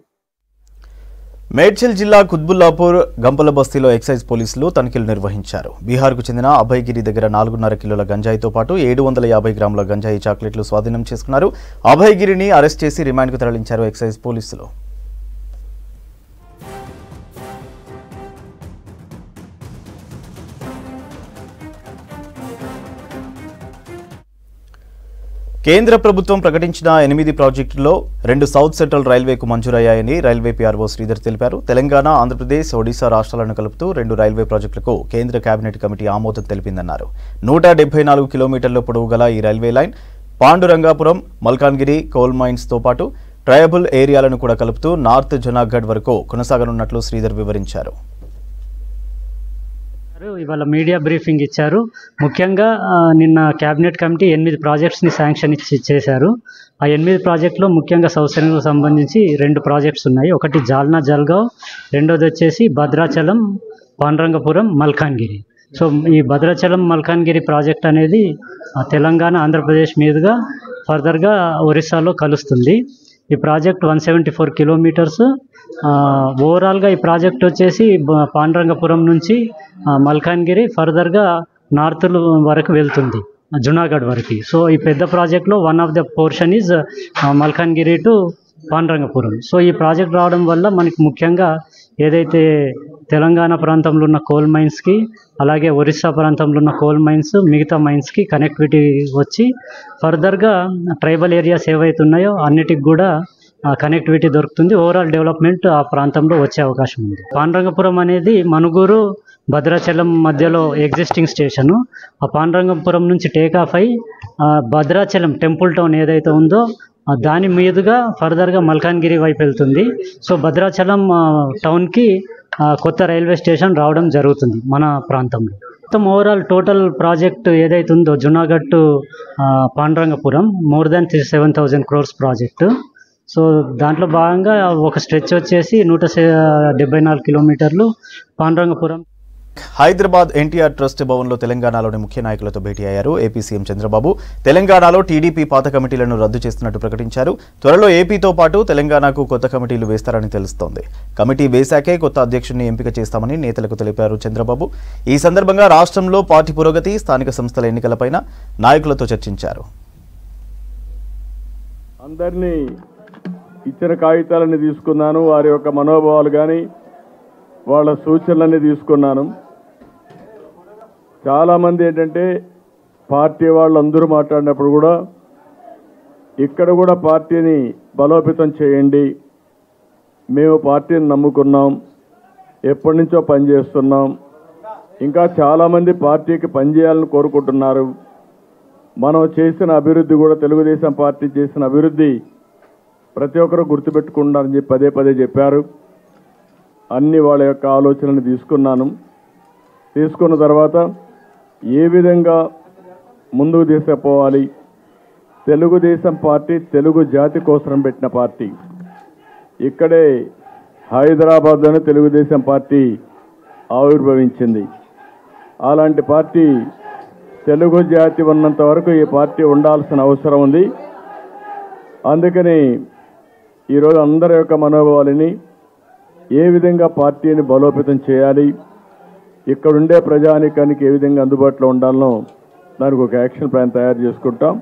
మేడ్చల్ జిల్లా కుత్బుల్లాపూర్ గంపల బస్తీలో ఎక్సైజ్ పోలీసులు తనిఖీలు నిర్వహించారు. బీహార్కు చెందిన అభయగిరి దగ్గర 4.5 కిలోల గంజాయితో పాటు 750 గ్రాముల గంజాయి చాక్లెట్లు స్వాధీనం చేసుకున్నారు. అభయగిరిని అరెస్ట్ చేసి రిమాండ్కు తరలించారు ఎక్సైజ్ పోలీసులు. కేంద్ర ప్రభుత్వం ప్రకటించిన 8 ప్రాజెక్టుల్లో 2 south central రైల్వేకు మంజూరయ్యాయని railway PRO Sridhar తెలిపారు. తెలంగాణ, ఆంధ్రప్రదేశ్, ఒడిశా రాష్ట్రాలను కలుపుతూ 2 రైల్వే ప్రాజెక్టులకు కేంద్ర కేబినెట్ కమిటీ ఆమోదం తెలిపిందన్నారు. 174 కిలోమీటర్ల పొడవు గల ఈ railway line Pandurangapuram, Malkangiri coal మైన్స్తో పాటు ట్రయబుల్ ఏరియాలను కూడా కలుపుతూ నార్త్ జునాగఢ్ వరకు కొనసాగనున్నట్లు శ్రీధర్ వివరించారు. ఇవాళ మీడియా బ్రీఫింగ్ ఇచ్చారు. ముఖ్యంగా నిన్న క్యాబినెట్ కమిటీ 8 ప్రాజెక్ట్స్ని శాంక్షన్ చేశారు. ఆ 8 ప్రాజెక్టులో ముఖ్యంగా సౌత్ సెంట్రల్కు సంబంధించి 2 ప్రాజెక్ట్స్ ఉన్నాయి. ఒకటి జాల్నా జల్గావ్, రెండోది వచ్చేసి భద్రాచలం, పాండురంగపురం, మల్కాన్గిరి. సో ఈ భద్రాచలం మల్కాన్గిరి ప్రాజెక్ట్ అనేది తెలంగాణ, ఆంధ్రప్రదేశ్ మీదుగా ఫర్దర్గా ఒరిస్సాలో కలుస్తుంది. ఈ ప్రాజెక్ట్ 174 కిలోమీటర్స్. ఓవరాల్గా ఈ ప్రాజెక్ట్ వచ్చేసి పాండురంగపురం నుంచి మల్కాన్గిరి, ఫర్దర్గా నార్త్ వరకు వెళ్తుంది, జునాగఢ్ వరకు. సో ఈ పెద్ద ప్రాజెక్ట్లో one of the portion is Malkangiri to Pandurangapuram. So ఈ ప్రాజెక్ట్ రావడం వల్ల మనకి ముఖ్యంగా ఏదైతే తెలంగాణ ప్రాంతంలో ఉన్న కోల్ మైన్స్కి, అలాగే ఒరిస్సా ప్రాంతంలో ఉన్న కోల్ మైన్స్ మిగతా మైన్స్కి కనెక్టివిటీ వచ్చి ఫర్దర్గా ట్రైబల్ ఏరియాస్ ఏవైతే ఉన్నాయో అన్నిటికి కూడా కనెక్టివిటీ దొరుకుతుంది. ఓవరాల్ డెవలప్మెంట్ ఆ ప్రాంతంలో వచ్చే అవకాశం ఉంది. పాండ్రంగపురం అనేది మనుగూరు భద్రాచలం మధ్యలో ఎగ్జిస్టింగ్ స్టేషను. ఆ పాండ్రంగపురం నుంచి టేకాఫ్ అయి భద్రాచలం టెంపుల్ టౌన్ ఏదైతే ఉందో దాని మీదుగా ఫర్దర్గా మల్కాన్గిరి వైపు వెళ్తుంది. సో భద్రాచలం టౌన్కి కొత్త రైల్వే స్టేషన్ రావడం జరుగుతుంది మన ప్రాంతంలో. మొత్తం ఓవరాల్ టోటల్ ప్రాజెక్ట్ ఏదైతే ఉందో Junagarh to Pandurangapuram more than 7,000 crores project. So దాంట్లో భాగంగా ఒక స్ట్రెచ్ వచ్చేసి 174 కిలోమీటర్లు పాండ్రంగపురం. హైదరాబాద్ ఎన్టీఆర్ ట్రస్ట్ భవన్లో తెలంగాణలోని ముఖ్య నాయకులతో భేటీ అయ్యారు ఏపీ సీఎం చంద్రబాబు. తెలంగాణలో టీడీపీ పాత కమిటీలను రద్దు చేస్తున్నట్టు ప్రకటించారు. త్వరలో ఏపీతో పాటు తెలంగాణకు కొత్త కమిటీలు వేస్తారని తెలుస్తోంది. కమిటీ వేశాకే కొత్త అధ్యక్షుడిని ఎంపిక చేస్తామని నేతలకు తెలిపారు చంద్రబాబు. ఈ సందర్భంగా రాష్ట్రంలో పార్టీ పురోగతి, స్థానిక సంస్థల ఎన్నికలపైన నాయకులతో చర్చించారు. అందరినీ ఇచ్చిన కాగితాలన్నీ తీసుకున్నాను, వారి యొక్క మనోభావాలు కానీ వాళ్ళ సూచనలన్నీ తీసుకున్నాను. చాలామంది ఏంటంటే పార్టీ వాళ్ళందరూ మాట్లాడినప్పుడు కూడా ఇక్కడ కూడా పార్టీని బలోపేతం చేయండి, మేము పార్టీని నమ్ముకున్నాం, ఎప్పటి నుంచో పనిచేస్తున్నాం, ఇంకా చాలామంది పార్టీకి పనిచేయాలని కోరుకుంటున్నారు, మనం చేసిన అభివృద్ధి కూడా తెలుగుదేశం పార్టీ చేసిన అభివృద్ధి ప్రతి ఒక్కరూ గుర్తుపెట్టుకుంటారని చెప్పి పదే పదే చెప్పారు. అన్ని వాళ్ళ యొక్క ఆలోచనలు తీసుకున్నాను. తీసుకున్న తర్వాత ఏ విధంగా ముందుకు తీసుకుపోవాలి, తెలుగుదేశం పార్టీ తెలుగు జాతి కోసం పెట్టిన పార్టీ. ఇక్కడే హైదరాబాద్లోనే తెలుగుదేశం పార్టీ ఆవిర్భవించింది. అలాంటి పార్టీ తెలుగు జాతి ఉన్నంత వరకు ఈ పార్టీ ఉండాల్సిన అవసరం ఉంది. అందుకని ఈరోజు అందరి యొక్క మనోభావాలని ఏ విధంగా పార్టీని బలోపేతం చేయాలి, ఇక్కడుండే ప్రజానికానికి ఏ విధంగా అందుబాటులో ఉండాలనో దానికి ఒక యాక్షన్ ప్లాన్ తయారు చేసుకుంటాం.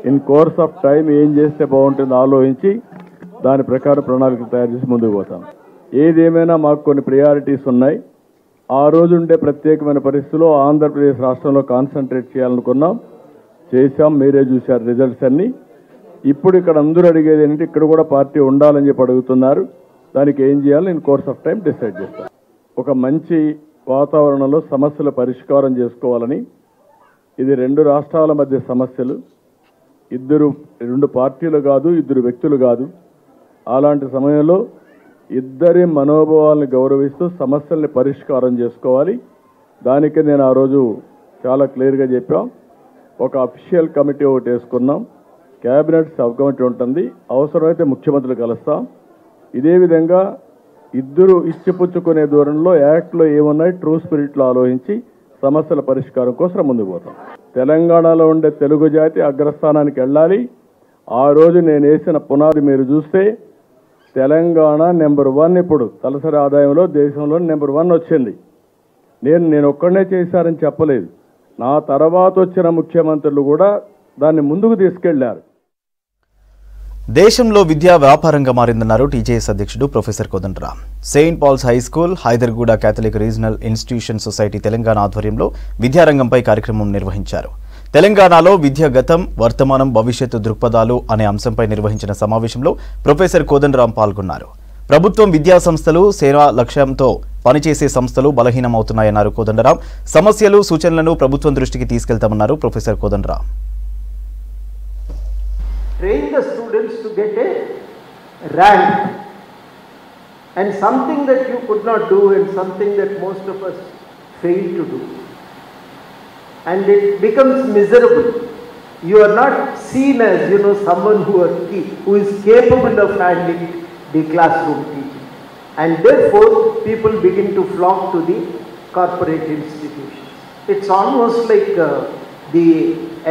ఇన్ కోర్స్ ఆఫ్ టైం ఏం చేస్తే బాగుంటుందో ఆలోచించి దాని ప్రకారం ప్రణాళికలు తయారు చేసి ముందుకు పోతాం. ఏదేమైనా మాకు కొన్ని ప్రయారిటీస్ ఉన్నాయి. ఆ రోజు ఉండే ప్రత్యేకమైన పరిస్థితుల్లో ఆంధ్రప్రదేశ్ రాష్ట్రంలో కాన్సన్ట్రేట్ చేయాలనుకున్నాం, చేశాం. మీరే చూశారు రిజల్ట్స్ అన్నీ. ఇప్పుడు ఇక్కడ అందరూ అడిగేది ఏంటంటే ఇక్కడ కూడా పార్టీ ఉండాలని చెప్పి అడుగుతున్నారు. దానికి ఏం చేయాలో in course of time decide చేస్తాం. ఒక మంచి వాతావరణంలో సమస్యల పరిష్కారం చేసుకోవాలని, ఇది రెండు రాష్ట్రాల మధ్య సమస్యలు, రెండు పార్టీలు కాదు, ఇద్దరు వ్యక్తులు కాదు. అలాంటి సమయంలో ఇద్దరి మనోభావాలను గౌరవిస్తూ సమస్యల్ని పరిష్కారం చేసుకోవాలి. దానికి నేను ఆ రోజు చాలా క్లియర్గా చెప్పాం. ఒక అఫీషియల్ కమిటీ ఒకటి వేసుకున్నాం, క్యాబినెట్ సబ్ కమిటీ ఉంటుంది, అవసరమైతే ముఖ్యమంత్రులు కలుస్తాం. ఇదే విధంగా ఇద్దరు ఇచ్చిపుచ్చుకునే దూరంలో యాక్ట్లో ఏమున్నాయి ట్రూ స్పిరిట్లో ఆలోచించి సమస్యల పరిష్కారం కోసం ముందుకు పోతాం. తెలంగాణలో ఉండే తెలుగు జాతి అగ్రస్థానానికి వెళ్ళాలి. ఆ రోజు నేను వేసిన పునాది మీరు చూస్తే తెలంగాణ నెంబర్ 1 ఇప్పుడు తలసరి ఆదాయంలో దేశంలో నెంబర్ 1 వచ్చింది. నేను ఒక్కడనే చేశారని చెప్పలేదు, నా తర్వాత వచ్చిన ముఖ్యమంత్రులు కూడా దాన్ని ముందుకు తీసుకెళ్లారు. దేశంలో విద్యా వ్యాపారంగా మారిందన్నారు టీజేఎస్ అధ్యక్షుడు professor Kodandaram. Saint Paul's high school, Hyderguda catholic regional institution society Telangana ఆధ్వర్యంలో విద్యారంగంపై కార్యక్రమం నిర్వహించారు. తెలంగాణలో విద్య గతం, వర్తమానం, భవిష్యత్తు దృక్పథాలు అనే అంశంపై నిర్వహించిన సమావేశంలో ప్రొఫెసర్ కోదండరాం పాల్గొన్నారు. ప్రభుత్వం విద్యా సంస్థలు సేవా లక్ష్యంతో పనిచేసే సంస్థలు బలహీనమవుతున్నాయన్నారు కోదండరాం. సమస్యలు, సూచనలను ప్రభుత్వం దృష్టికి తీసుకెళ్తామన్నారు professor Kodandaram. Train the students to get a rank, and something that you could not do and something that most of us fail to do, and it becomes miserable. You are not seen as someone who is capable of handling the classroom teaching, and therefore people begin to flock to the corporate institutions. It's almost like the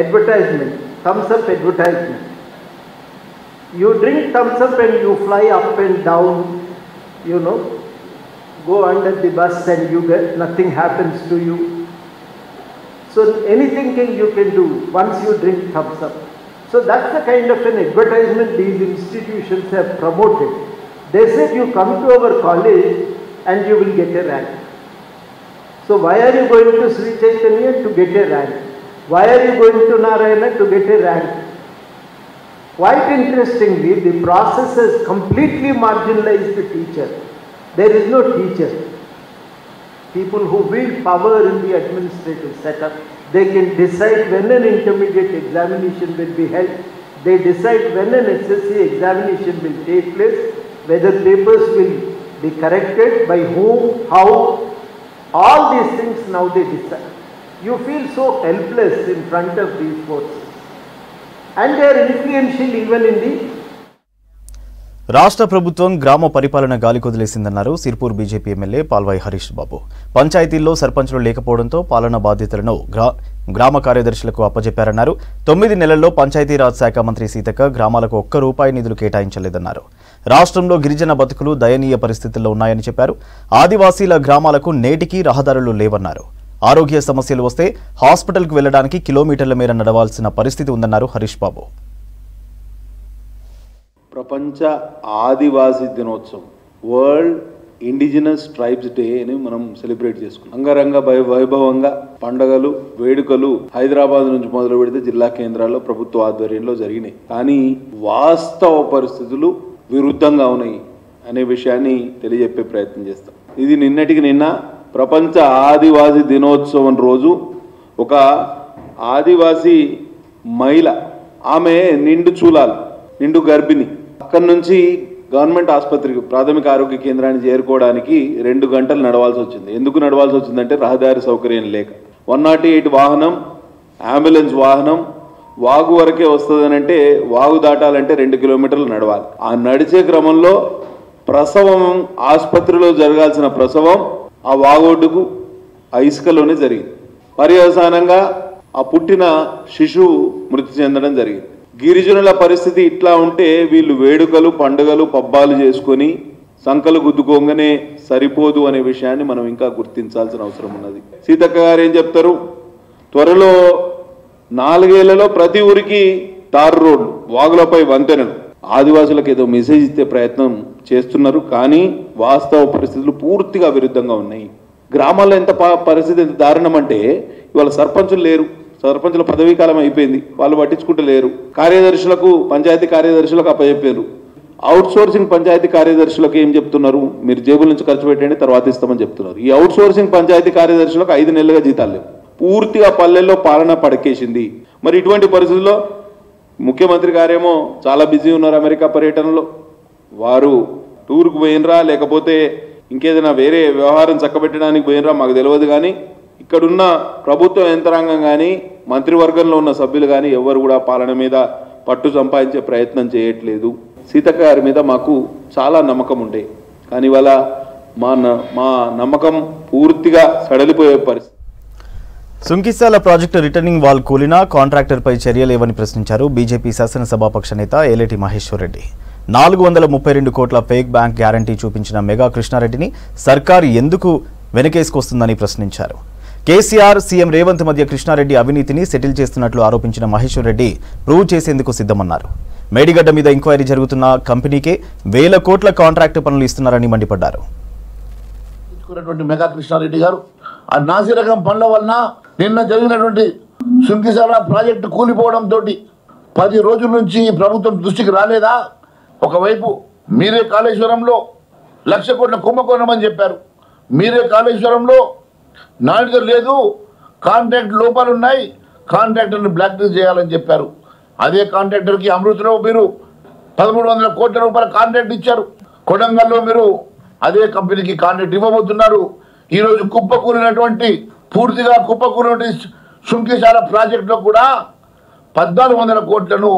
advertisement, thumbs up advertisement. You drink thumbs up and you fly up and down, go under the bus and nothing happens to you. So anything you can do once you drink thumbs up. So that's the kind of an advertisement these institutions have promoted. They said you come to our college and you will get a rank. So why are you going to Sri Chaitanya? To get a rank. Why are you going to Narayana? To get a rank. Quite interestingly, the process has completely marginalized the teacher. There is no teacher. People who wield power in the administrative setup, they can decide when an intermediate examination will be held. They decide when an SSC examination will take place, whether papers will be corrected, by whom, how. All these things now they decide. You feel so helpless in front of these forces. And they are influential even in the రాష్ట్ర ప్రభుత్వం గ్రామ పరిపాలన గాలికొదిలేసిందన్నారు Sirpur BJP MLA Palvai Harish బాబు. పంచాయతీల్లో సర్పంచులు లేకపోవడంతో పాలనా బాధ్యతలను గ్రామ కార్యదర్శులకు అప్పజెప్పారన్నారు. 9 నెలల్లో పంచాయతీరాజ్ శాఖ మంత్రి సీతక్క గ్రామాలకు ₹1 నిధులు కేటాయించలేదన్నారు. రాష్ట్రంలో గిరిజన బతుకులు దయనీయ పరిస్థితుల్లో ఉన్నాయని చెప్పారు. ఆదివాసీల గ్రామాలకు నేటికీ రహదారులు లేవన్నారు. ఆరోగ్య సమస్యలు వస్తే హాస్పిటల్కు వెళ్లడానికి కిలోమీటర్ల మేర నడవాల్సిన పరిస్థితి ఉందన్నారు హరీష్ బాబు. ప్రపంచ ఆదివాసీ దినోత్సవం, వరల్డ్ ఇండిజినస్ ట్రైబ్స్ డే అని మనం సెలబ్రేట్ చేసుకున్నాం. అంగరంగ వైభవంగా పండగలు, వేడుకలు హైదరాబాద్ నుంచి మొదలు పెడితే జిల్లా కేంద్రాల్లో ప్రభుత్వ ఆధ్వర్యంలో జరిగినాయి. కానీ వాస్తవ పరిస్థితులు విరుద్ధంగా ఉన్నాయి అనే విషయాన్ని తెలియజెప్పే ప్రయత్నం చేస్తాం. ఇది నిన్నటికి నిన్న ప్రపంచ ఆదివాసీ దినోత్సవం రోజు ఒక ఆదివాసీ మహిళ, ఆమె నిండు గర్భిణి, అక్కడి నుంచి గవర్నమెంట్ ఆసుపత్రికి, ప్రాథమిక ఆరోగ్య కేంద్రాన్ని చేరుకోవడానికి 2 గంటలు నడవాల్సి వచ్చింది. ఎందుకు నడవాల్సి వచ్చిందంటే రహదారి సౌకర్యం లేక. 108 వాహనం, అంబులెన్స్ వాహనం వాగు వరకే వస్తుందనంటే వాగు దాటాలంటే 2 కిలోమీటర్లు నడవాలి. ఆ నడిచే క్రమంలో ప్రసవం, ఆసుపత్రిలో జరగాల్సిన ప్రసవం ఆ వాగొడ్డుకు ఆ ఇసుకలోనే జరిగింది. పర్యవసానంగా ఆ పుట్టిన శిశువు మృతి చెందడం జరిగింది. గిరిజనుల పరిస్థితి ఇట్లా ఉంటే వీళ్ళు వేడుకలు, పండుగలు, పబ్బాలు చేసుకొని సంకలు గుద్దుకోగానే సరిపోదు అనే విషయాన్ని మనం ఇంకా గుర్తించాల్సిన అవసరం ఉన్నది. సీతక్క గారు ఏం చెప్తారు, త్వరలో 4 ఏళ్లలో ప్రతి ఊరికి తారు రోడ్లు, వాగులపై వంతెనలు. ఆదివాసులకు ఏదో మెసేజ్ ఇచ్చే ప్రయత్నం చేస్తున్నారు, కానీ వాస్తవ పరిస్థితులు పూర్తిగా విరుద్ధంగా ఉన్నాయి. గ్రామాల్లో పరిస్థితి ఎంత దారుణం అంటే ఇవాళ సర్పంచులు లేరు, సర్పంచుల పదవీ కాలం అయిపోయింది, వాళ్ళు పట్టించుకుంటూ లేరు. కార్యదర్శులకు, పంచాయతీ కార్యదర్శులకు అప్పచెప్పారు. అవుట్ సోర్సింగ్ పంచాయతీ కార్యదర్శులకు ఏం చెప్తున్నారు, మీరు జేబుల నుంచి ఖర్చు పెట్టండి తర్వాత ఇస్తామని చెప్తున్నారు. ఈ అవుట్ సోర్సింగ్ పంచాయతీ కార్యదర్శులకు 5 నెలలుగా జీతాలు లేవు. పూర్తిగా పల్లెల్లో పాలన పడకేసింది. మరి ఇటువంటి పరిస్థితుల్లో ముఖ్యమంత్రి గారేమో చాలా బిజీ ఉన్నారు అమెరికా పర్యటనలో. వారు టూర్కు పోయినరా లేకపోతే ఇంకేదైనా వేరే వ్యవహారం చక్కబెట్టడానికి పోయినరా మాకు తెలియదు. కానీ ఇక్కడున్న ప్రభుత్వ యంత్రాంగం కానీ మంత్రివర్గంలో ఉన్న సభ్యులు కానీ ఎవరు కూడా పాలన మీద పట్టు సంపాదించే ప్రయత్నం చేయట్లేదు. సీతక్క గారి మీద మాకు చాలా నమ్మకం ఉండే, కానీ ఇవాళ మా నమ్మకం పూర్తిగా సడలిపోయే పరిస్థితి. సుంకిశాల ప్రాజెక్టు రిటర్నింగ్ వాల్ కూలినా కాంట్రాక్టర్పై చర్యలేవని ప్రశ్నించారు బీజేపీ శాసనసభాపక్ష నేత ఏలేటి మహేశ్వర్ రెడ్డి. 432 కోట్ల ఫేక్ బ్యాంక్ గ్యారంటీ చూపించిన మెగా కృష్ణారెడ్డిని సర్కారు ఎందుకు వెనకేసుకొస్తుందని ప్రశ్నించారు. కేసీఆర్, సీఎం రేవంత్ మధ్య కృష్ణారెడ్డి అవినీతిని సెటిల్ చేస్తున్నట్లు ఆరోపించిన మహేశ్వర్ రెడ్డి ప్రూవ్ చేసేందుకు సిద్ధమన్నారు. మేడిగడ్డ మీద ఎంక్వైరీ జరుగుతున్న కంపెనీకే 1000 కోట్ల కాంట్రాక్టు పనులు ఇస్తున్నారని మండిపడ్డారు. మెగా కృష్ణారెడ్డి గారు ఆ నాసిరకం పనుల వలన నిన్న జరిగినటువంటి సుంకిశాల ప్రాజెక్టు కూలిపోవడంతో 10 రోజుల నుంచి ప్రభుత్వం దృష్టికి రాలేదా? ఒకవైపు మీరే కాళేశ్వరంలో 1,00,000 కోట్ల కుంభకోణం అని చెప్పారు. మీరే కాళేశ్వరంలో నాణ్యత లేదు, కాంట్రాక్ట్ లోపాలు ఉన్నాయి, కాంట్రాక్టర్ని బ్లాక్లిస్ట్ చేయాలని చెప్పారు. అదే కాంట్రాక్టర్కి అమృతలో మీరు 1,300 కోట్ల రూపాయల కాంట్రాక్ట్ ఇచ్చారు. కొడంగల్లో మీరు అదే కంపెనీకి కాంట్రాక్ట్ ఇవ్వబోతున్నారు. ఈరోజు పూర్తిగా కుప్పకూలినటువంటి సుంకిశాల ప్రాజెక్టులో కూడా 1,400 కోట్లను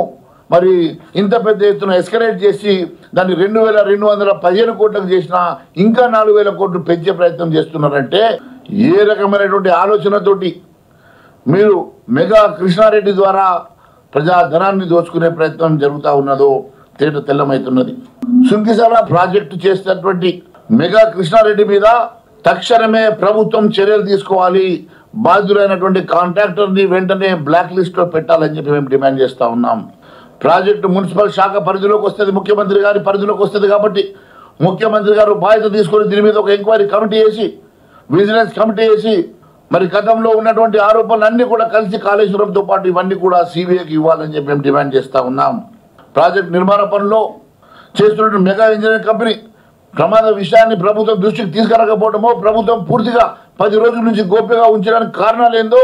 మరి ఇంత పెద్ద ఎత్తున ఎస్కలేట్ చేసి దాన్ని 2,215 కోట్లకు చేసిన ఇంకా 4,000 కోట్లు పెంచే ప్రయత్నం చేస్తున్నారంటే ఏ రకమైనటువంటి ఆలోచనతోటి మీరు మెగా కృష్ణారెడ్డి ద్వారా ప్రజాధనాన్ని దోచుకునే ప్రయత్నం జరుగుతూ ఉన్నదో తెల్లమవుతున్నది. సుంకిశాల ప్రాజెక్టు చేసినటువంటి మెగా కృష్ణారెడ్డి మీద తక్షణమే ప్రభుత్వం చర్యలు తీసుకోవాలి. బాధ్యులైనటువంటి కాంట్రాక్టర్ని వెంటనే బ్లాక్ లిస్ట్లో పెట్టాలని చెప్పి మేము డిమాండ్ చేస్తూ ఉన్నాం. ప్రాజెక్టు మున్సిపల్ శాఖ పరిధిలోకి వస్తుంది, ముఖ్యమంత్రి గారి పరిధిలోకి వస్తుంది కాబట్టి ముఖ్యమంత్రి గారు బాధ్యత తీసుకొని దీని మీద ఒక ఎంక్వైరీ కమిటీ వేసి, విజిలెన్స్ కమిటీ వేసి, మరి గతంలో ఉన్నటువంటి ఆరోపణలు అన్నీ కూడా కలిసి కాళేశ్వరంతో పాటు ఇవన్నీ కూడా సిబిఐకి ఇవ్వాలని చెప్పి మేము డిమాండ్ చేస్తూ ఉన్నాం. ప్రాజెక్ట్ నిర్మాణ పనిలో చేస్తున్న మెగా ఇంజనీరింగ్ కంపెనీ ప్రమాద విషయాన్ని ప్రభుత్వం దృష్టికి తీసుకురాకపోవడమో, ప్రభుత్వం పూర్తిగా 10 రోజుల నుంచి గోప్యంగా ఉంచడానికి కారణాలు ఏందో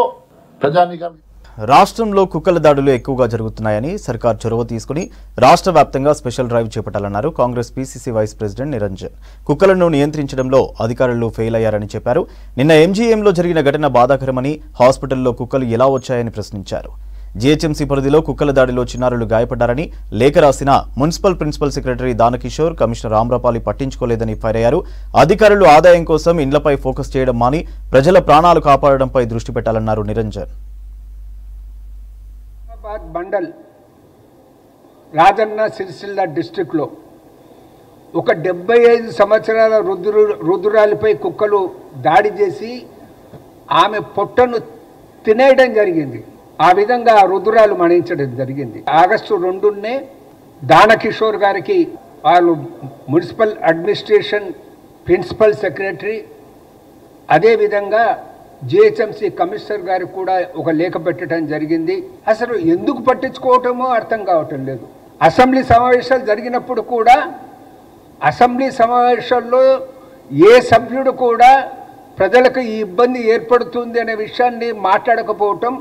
ప్రజానీకానికి. రాష్ట్రంలో కుక్కల దాడులు ఎక్కువగా జరుగుతున్నాయని సర్కార్ చొరవ తీసుకుని రాష్ట్ర వ్యాప్తంగా స్పెషల్ డ్రైవ్ చేపట్టాలన్నారు Congress PCC vice president Niranjan. కుక్కలను నియంత్రించడంలో అధికారులు ఫెయిల్ అయ్యారని చెప్పారు. నిన్న ఎంజీఎంలో జరిగిన ఘటన బాధాకరమని, హాస్పిటల్లో కుక్కలు ఎలా వచ్చాయని ప్రశ్నించారు. జీహెచ్ఎంసీ పరిధిలో కుక్కల దాడిలో చిన్నారులు గాయపడ్డారని లేఖ రాసిన municipal principal secretary Dana Kishore, commissioner రామ్రపాలి పట్టించుకోలేదని ఫైర్ అయ్యారు. అధికారులు ఆదాయం కోసం ఇండ్లపై ఫోకస్ చేయడం మాని ప్రజల ప్రాణాలు కాపాడడంపై దృష్టి పెట్టాలన్నారు నిరంజన్. మండల్ రాజన్న సిరిసిల్ల డిస్ట్రిక్ట్లో ఒక 75 సంవత్సరాల రుద్రాలపై కుక్కలు దాడి చేసి ఆమె పొట్టను తినేయడం జరిగింది. ఆ విధంగా రుద్రాలు మరణించడం జరిగింది. ఆగస్టు 2నే దానకిషోర్ గారికి వాళ్ళు మున్సిపల్ అడ్మినిస్ట్రేషన్ ప్రిన్సిపల్ సెక్రటరీ, అదేవిధంగా జిహెచ్ఎంసీ కమిషనర్ గారికి కూడా ఒక లేఖ పెట్టడం జరిగింది. అసలు ఎందుకు పట్టించుకోవటమో అర్థం కావటం లేదు. అసెంబ్లీ సమావేశాలు జరిగినప్పుడు కూడా అసెంబ్లీ సమావేశాల్లో ఏ సభ్యుడు కూడా ప్రజలకు ఈ ఇబ్బంది ఏర్పడుతుంది అనే విషయాన్ని మాట్లాడకపోవటం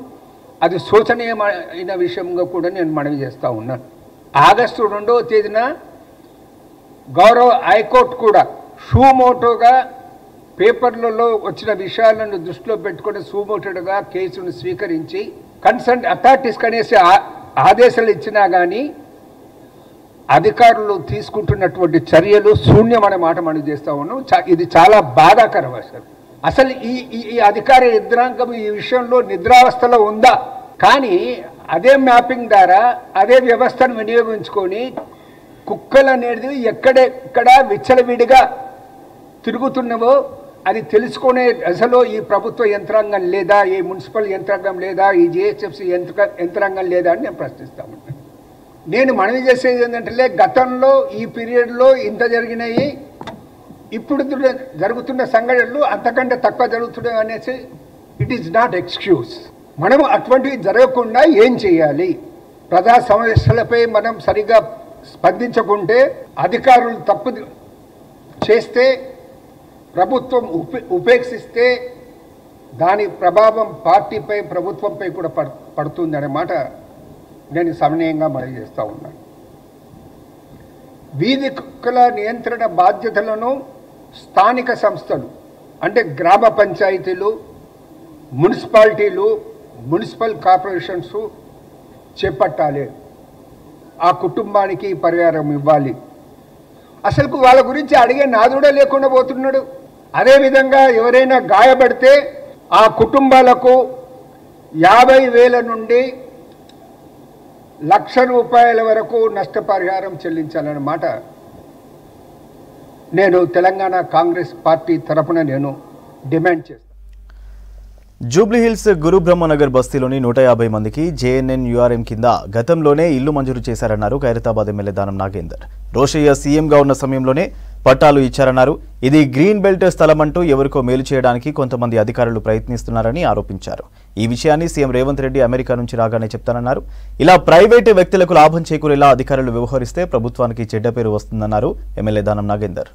అది శోచనీయమైన విషయంగా కూడా నేను మనవి చేస్తూ ఉన్నాను. ఆగస్టు 2వ తేదీన గౌరవ హైకోర్టు కూడా షూమోటోగా పేపర్లలో వచ్చిన విషయాలను దృష్టిలో పెట్టుకుని సూమోటోగా కేసును స్వీకరించి కన్సర్న్ అథారిటీస్ కనేసి ఆదేశాలు ఇచ్చినా కానీ అధికారులు తీసుకుంటున్నటువంటి చర్యలు శూన్యం అనే మాట మనం చేస్తూ ఉన్నాం. ఇది చాలా బాధాకరం. అసలు ఈ అధికార యంత్రాంగం ఈ విషయంలో నిద్రావస్థలో ఉందా? కానీ అదే మ్యాపింగ్ ద్వారా అదే వ్యవస్థను వినియోగించుకొని కుక్కలు అనేది ఎక్కడెక్కడ విచ్చలవిడిగా తిరుగుతున్నవో అది తెలుసుకునే దశలో ఈ ప్రభుత్వ యంత్రాంగం లేదా, ఈ మున్సిపల్ యంత్రాంగం లేదా, ఈ జిహెచ్ఎంసీ యంత్రాంగం లేదా అని నేను ప్రశ్నిస్తా ఉన్నాను. నేను మనవి చేసేది ఏంటంటే గతంలో ఈ పీరియడ్లో ఇంత జరిగినాయి, ఇప్పుడు జరుగుతున్న సంఘటనలు అంతకంటే తక్కువ జరుగుతున్నాయి అనేసి ఇట్ ఈస్ నాట్ ఎక్స్క్యూజ్. మనం అటువంటివి జరగకుండా ఏం చేయాలి? ప్రజా సమస్యలపై మనం సరిగా స్పందించకుంటే, అధికారులు తప్పు చేస్తే, ప్రభుత్వం ఉపేక్షిస్తే దాని ప్రభావం పార్టీపై ప్రభుత్వంపై కూడా పడుతుంది అనే మాట నేను సమన్వయంగా మనవి చేస్తూ ఉన్నాను. వీధి కుక్కల నియంత్రణ బాధ్యతలను స్థానిక సంస్థలు అంటే గ్రామ పంచాయతీలు, మున్సిపాలిటీలు, మున్సిపల్ కార్పొరేషన్స్ చేపట్టాలి. ఆ కుటుంబానికి పరిహారం ఇవ్వాలి. అసలు వాళ్ళ గురించి అడిగే నాదుడే లేకుండా పోతున్నాడు. అదేవిధంగా ఎవరైనా గాయపడితే ఆ కుటుంబాలకు 50,000 నుండి ₹1,00,000 వరకు నష్టపరిహారం చెల్లించాలన్నమాట నేను తెలంగాణ కాంగ్రెస్ పార్టీ తరఫున నేను డిమాండ్ చేస్తాను. జూబ్లీహిల్స్ గురుబ్రహ్మనగర్ బస్తీలోని 150 మందికి జేఎన్ఎన్యూఆర్ఎం కింద గతంలోనే ఇల్లు మంజూరు చేశారన్నారు ఖైరతాబాద్ ఎమ్మెల్యే దానం నాగేందర్. రోషయ్య సీఎంగా ఉన్న సమయంలోనే పట్టాలు ఇచ్చారన్నారు. ఇది గ్రీన్ బెల్ట్ స్థలమంటూ ఎవరికో మేలు చేయడానికి కొంతమంది అధికారులు ప్రయత్నిస్తున్నారని ఆరోపించారు. ఈ విషయాన్ని సీఎం రేవంత్ రెడ్డి అమెరికా నుంచి రాగానే చెప్తానన్నారు. ఇలా ప్రైవేటు వ్యక్తులకు లాభం చేకూరేలా అధికారులు వ్యవహరిస్తే ప్రభుత్వానికి చెడ్డ పేరు వస్తుందన్నారు ఎమ్మెల్యే దానం నాగేందర్.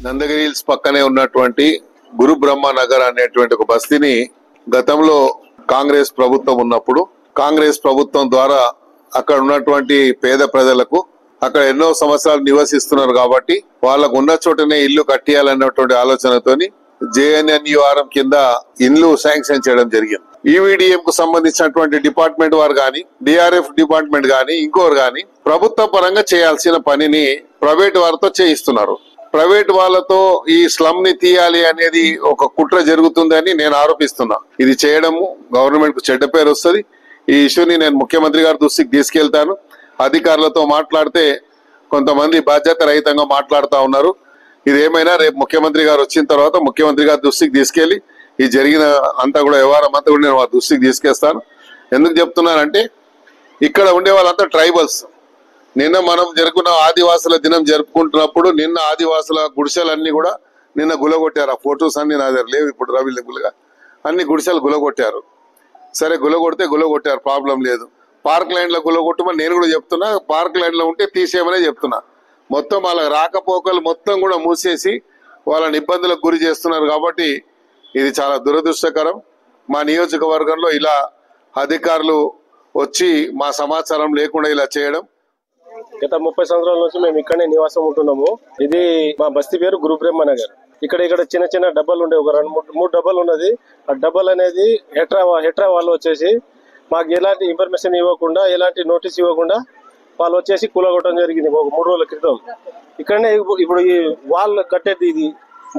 నందగిరి హిల్స్ పక్కనే ఉన్నటువంటి గురు బ్రహ్మ నగర్ అనేటువంటి ఒక బస్తీని గతంలో కాంగ్రెస్ ప్రభుత్వం ఉన్నప్పుడు కాంగ్రెస్ ప్రభుత్వం ద్వారా అక్కడ ఉన్నటువంటి పేద ప్రజలకు అక్కడ ఎన్నో సంవత్సరాలు నివసిస్తున్నారు కాబట్టి వాళ్ళకు ఉన్న చోటనే ఇల్లు కట్టియాలన్నటువంటి ఆలోచనతోని జేఎన్ఎన్యూఆర్ఎం కింద ఇల్లు శాంక్షన్ చేయడం జరిగింది. ఈవీడీఎం కు సంబంధించినటువంటి డిపార్ట్మెంట్ వారు గాని, డిఆర్ఎఫ్ డిపార్ట్మెంట్ గాని, ఇంకోరు గాని ప్రభుత్వ పరంగా చేయాల్సిన పనిని ప్రైవేట్ వారితో చేయిస్తున్నారు. ప్రైవేట్ వాళ్ళతో ఈ స్లమ్ ని తీయాలి అనేది ఒక కుట్ర జరుగుతుందని నేను ఆరోపిస్తున్నా. ఇది చేయడము గవర్నమెంట్ కు చెడ్డ పేరు వస్తుంది. ఈ ఇష్యూని నేను ముఖ్యమంత్రి గారి దృష్టికి తీసుకెళ్తాను. అధికారులతో మాట్లాడితే కొంతమంది బాధ్యత రహితంగా మాట్లాడుతూ ఉన్నారు. ఇది ఏమైనా రేపు ముఖ్యమంత్రి గారు వచ్చిన తర్వాత ముఖ్యమంత్రి గారి దృష్టికి తీసుకెళ్లి ఈ జరిగిన అంతా కూడా వ్యవహారం అంతా కూడా నేను వారి దృష్టికి తీసుకెస్తాను. ఎందుకు చెప్తున్నానంటే ఇక్కడ ఉండే వాళ్ళంతా ట్రైబల్స్. నిన్న మనం జరుపుకున్న ఆదివాసుల దినం జరుపుకుంటున్నప్పుడు నిన్న ఆదివాసుల గుడిసెలన్నీ కూడా నిన్న గులగొట్టారు. ఆ ఫొటోస్ అన్ని నా దగ్గర లేవు ఇప్పుడు అవైలబుల్గా. అన్ని గుడిసెలు గులగొట్టారు. సరే గులగొడితే గులగొట్టారు, ప్రాబ్లం లేదు. పార్క్ లైన్ లో గులగొట్టమని నేను కూడా చెప్తున్నా. పార్క్ లైన్ లో ఉంటే తీసేయమనే చెప్తున్నా. మొత్తం వాళ్ళకి రాకపోకలు మొత్తం కూడా మూసేసి వాళ్ళని ఇబ్బందులకు గురి చేస్తున్నారు. కాబట్టి ఇది చాలా దురదృష్టకరం. మా నియోజకవర్గంలో ఇలా అధికారులు వచ్చి మా సమాచారం లేకుండా ఇలా చేయడం. గత 30 సంవత్సరాల నుంచి మేము ఇక్కడనే నివాసం ఉంటున్నాము. ఇది మా బస్తీ పేరు గురు బ్రహ్మ నగర్. ఇక్కడ చిన్న చిన్న డబ్బాలు ఉండే, ఒక 2-3 డబ్బాలు ఉన్నది. ఆ డబ్బాలు అనేది హెట్రా వాళ్ళు వచ్చేసి మాకు ఎలాంటి ఇన్ఫర్మేషన్ ఇవ్వకుండా, ఎలాంటి నోటీస్ ఇవ్వకుండా వాళ్ళు వచ్చేసి కూలగొట్టడం జరిగింది ఒక 3 రోజుల క్రితం. ఇక్కడనే ఇప్పుడు ఈ వాళ్ళు కట్టేది, ఇది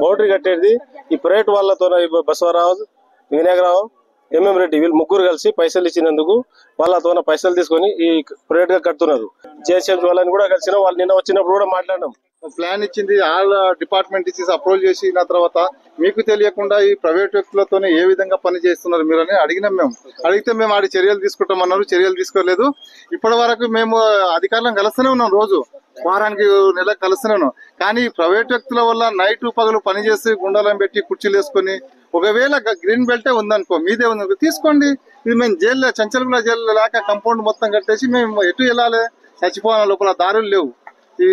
బౌండరీ కట్టేది ఈ ప్రైవేట్ వాళ్ళతో బసవరావు, వినాయకరావు, ఎంఎం రెడ్డి వీళ్ళు ముగ్గురు కలిసి పైసలు ఇచ్చినందుకు వాళ్ళతో పైసలు తీసుకొని ఈ ప్రైవేట్ గా కడుతున్నారు. జిహెచ్ఎంసీ వాళ్ళని కూడా కలిసిన వాళ్ళు నిన్న వచ్చినప్పుడు కూడా మాట్లాడినాం. ప్లాన్ ఇచ్చింది ఆల్ డిపార్ట్మెంట్ ఇచ్చేసి అప్రూవల్ చేసిన తర్వాత మీకు తెలియకుండా ఈ ప్రైవేట్ వ్యక్తులతోనే ఏ విధంగా పని చేస్తున్నారు మీరు అని అడిగినాం. అడిగితే మేము ఆడి చర్యలు తీసుకుంటామన్నారు. చర్యలు తీసుకోలేదు. ఇప్పటి వరకు మేము అధికారులను కలుస్తూనే ఉన్నాం. రోజు వారానికి నెలకు కలుస్తూనే ఉన్నాం. కానీ ప్రైవేట్ వ్యక్తుల వల్ల నైట్ పగలు పని చేసి గుండాలను పెట్టి కుర్చీలు వేసుకొని, ఒకవేళ గ్రీన్ బెల్టే ఉందనుకో, మీదే ఉంది తీసుకోండి. ఇది మేము జైల్లో చంచల్గూడ జైల్లో లేక కంపౌండ్ మొత్తం కట్టేసి మేము ఎటు వెళ్ళాలి? చచ్చిపోవాలి, లోపల దారులు లేవు. ఈ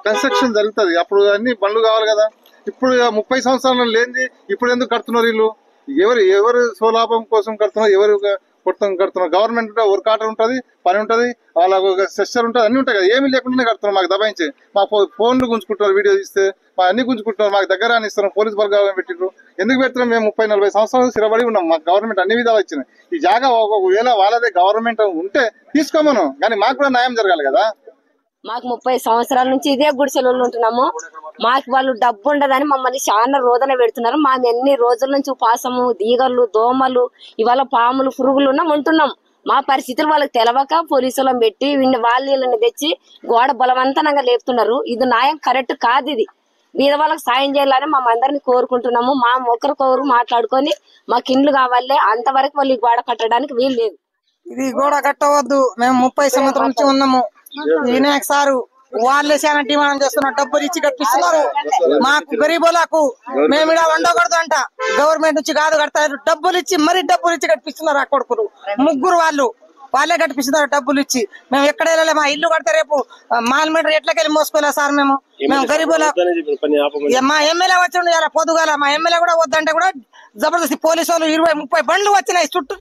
కన్స్ట్రక్షన్ జరుగుతుంది, అప్పుడు అన్ని బండ్లు కావాలి కదా. ఇప్పుడు 30 సంవత్సరాలు లేనిది ఇప్పుడు ఎందుకు కడుతున్నారు వీళ్ళు? ఎవరు స్వలాభం కోసం కడుతున్నారు, ఎవరు కడుతున్నారు? గవర్నమెంట్ వర్క్ ఆర్డర్ ఉంటుంది, పని ఉంటుంది, వాళ్ళ సెస్టర్ ఉంటుంది, అన్ని ఉంటాయి కదా. ఏమీ లేకుండానే కడుతున్నారు. మాకు దబాయించి మా ఫోన్లు గుంజుకుంటున్నారు, వీడియో ఇస్తే మా అన్ని గుంజుకుంటున్నారు. మాకు దగ్గర అని ఇస్తున్నారు, పోలీస్ వర్గాలను పెట్టిండ్రు. ఎందుకు పెడుతున్నాం? మేము 30-40 సంవత్సరాలు స్థిరపడి ఉన్నాం. మాకు గవర్నమెంట్ అన్ని విధాలు ఇచ్చినాయి. ఈ జాగా ఒకవేళ వాళ్ళదే గవర్నమెంట్ ఉంటే తీసుకోమను, కానీ మాకు కూడా న్యాయం జరగాలి కదా. మాకు 30 సంవత్సరాల నుంచి ఇదే గుడిసెలు ఉంటున్నాము. మాకు వాళ్ళు డబ్బు ఉండదని మమ్మల్ని చాలా రోదన పెడుతున్నారు. మేము ఎన్ని రోజుల నుంచి ఉపాసము, ఈగలు, దోమలు, ఇవాళ పాములు, పురుగులు ఉంటున్నాం. మా పరిస్థితులు వాళ్ళకి తెలవక పోలీసులను పెట్టి వాళ్ళని తెచ్చి గోడ బలవంతంగా లేపుతున్నారు. ఇది న్యాయం కరెక్ట్ కాదు. ఇది బీద వాళ్ళకి సాయం చేయాలని మమ్మందరినీ కోరుకుంటున్నాము. మా ఒకరికొకరు మాట్లాడుకొని మాకు ఇండ్లు కావాలి. అంతవరకు వాళ్ళు ఈ గోడ కట్టడానికి వీలు లేదు. ఇది గోడ కట్టవద్దు. మేము 30 సంవత్సరాల నుంచి ఉన్నాము. వినాయక్ సారు వాళ్ళే చాలా డిమాండ్ చేస్తున్నారు. డబ్బులు ఇచ్చి కట్టిస్తున్నారు మాకు గరీబులకు. మేము ఇక్కడ వండకూడదు అంట. గవర్నమెంట్ నుంచి కాదు కడతారు, డబ్బులు ఇచ్చి కట్టిస్తున్నారు. ఆ కొడుకులు ముగ్గురు వాళ్ళే కట్టిస్తున్నారు డబ్బులు ఇచ్చి. మేము ఎక్కడ వెళ్ళలే. మా ఇల్లు కడితే రేపు మాల్మీటర్ ఎట్లకెళ్ళి మోసుకోలే సార్. మేము గరీబులకు మా ఎమ్మెల్యే వచ్చి పొద్దుగాల మా ఎమ్మెల్యే కూడా వద్దంటే కూడా జబర్దస్తి పోలీసు వాళ్ళు 20-30 బండ్లు వచ్చినాయి చుట్టూ.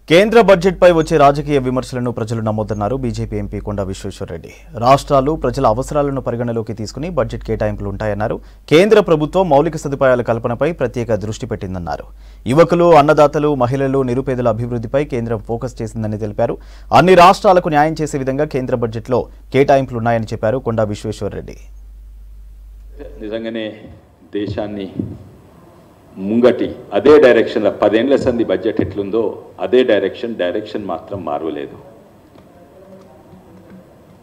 కేంద్ర బడ్జెట్పై వచ్చే రాజకీయ విమర్శలను ప్రజలు నమ్మొద్దన్నారు బీజేపీ ఎంపీ కొండా విశ్వేశ్వరరెడ్డి. రాష్ట్రాలు ప్రజల అవసరాలను పరిగణలోకి తీసుకుని బడ్జెట్ కేటాయింపులు ఉంటాయన్నారు. కేంద్ర ప్రభుత్వం మౌలిక సదుపాయాల కల్పనపై ప్రత్యేక దృష్టి పెట్టిందన్నారు. యువకులు, అన్నదాతలు, మహిళలు, నిరుపేదల అభివృద్ధిపై కేంద్రం ఫోకస్ చేసిందని తెలిపారు. అన్ని రాష్ట్రాలకు న్యాయం చేసే విధంగా కేంద్ర బడ్జెట్లో కేటాయింపులున్నాయని చెప్పారు కొండా విశ్వేశ్వరరెడ్డి. నిజంగానే దేశాన్ని ముంగటి అదే డైరెక్షన్లో 10 ఏళ్ల సంది బడ్జెట్ ఎట్లుందో అదే డైరెక్షన్ మాత్రం మారలేదు.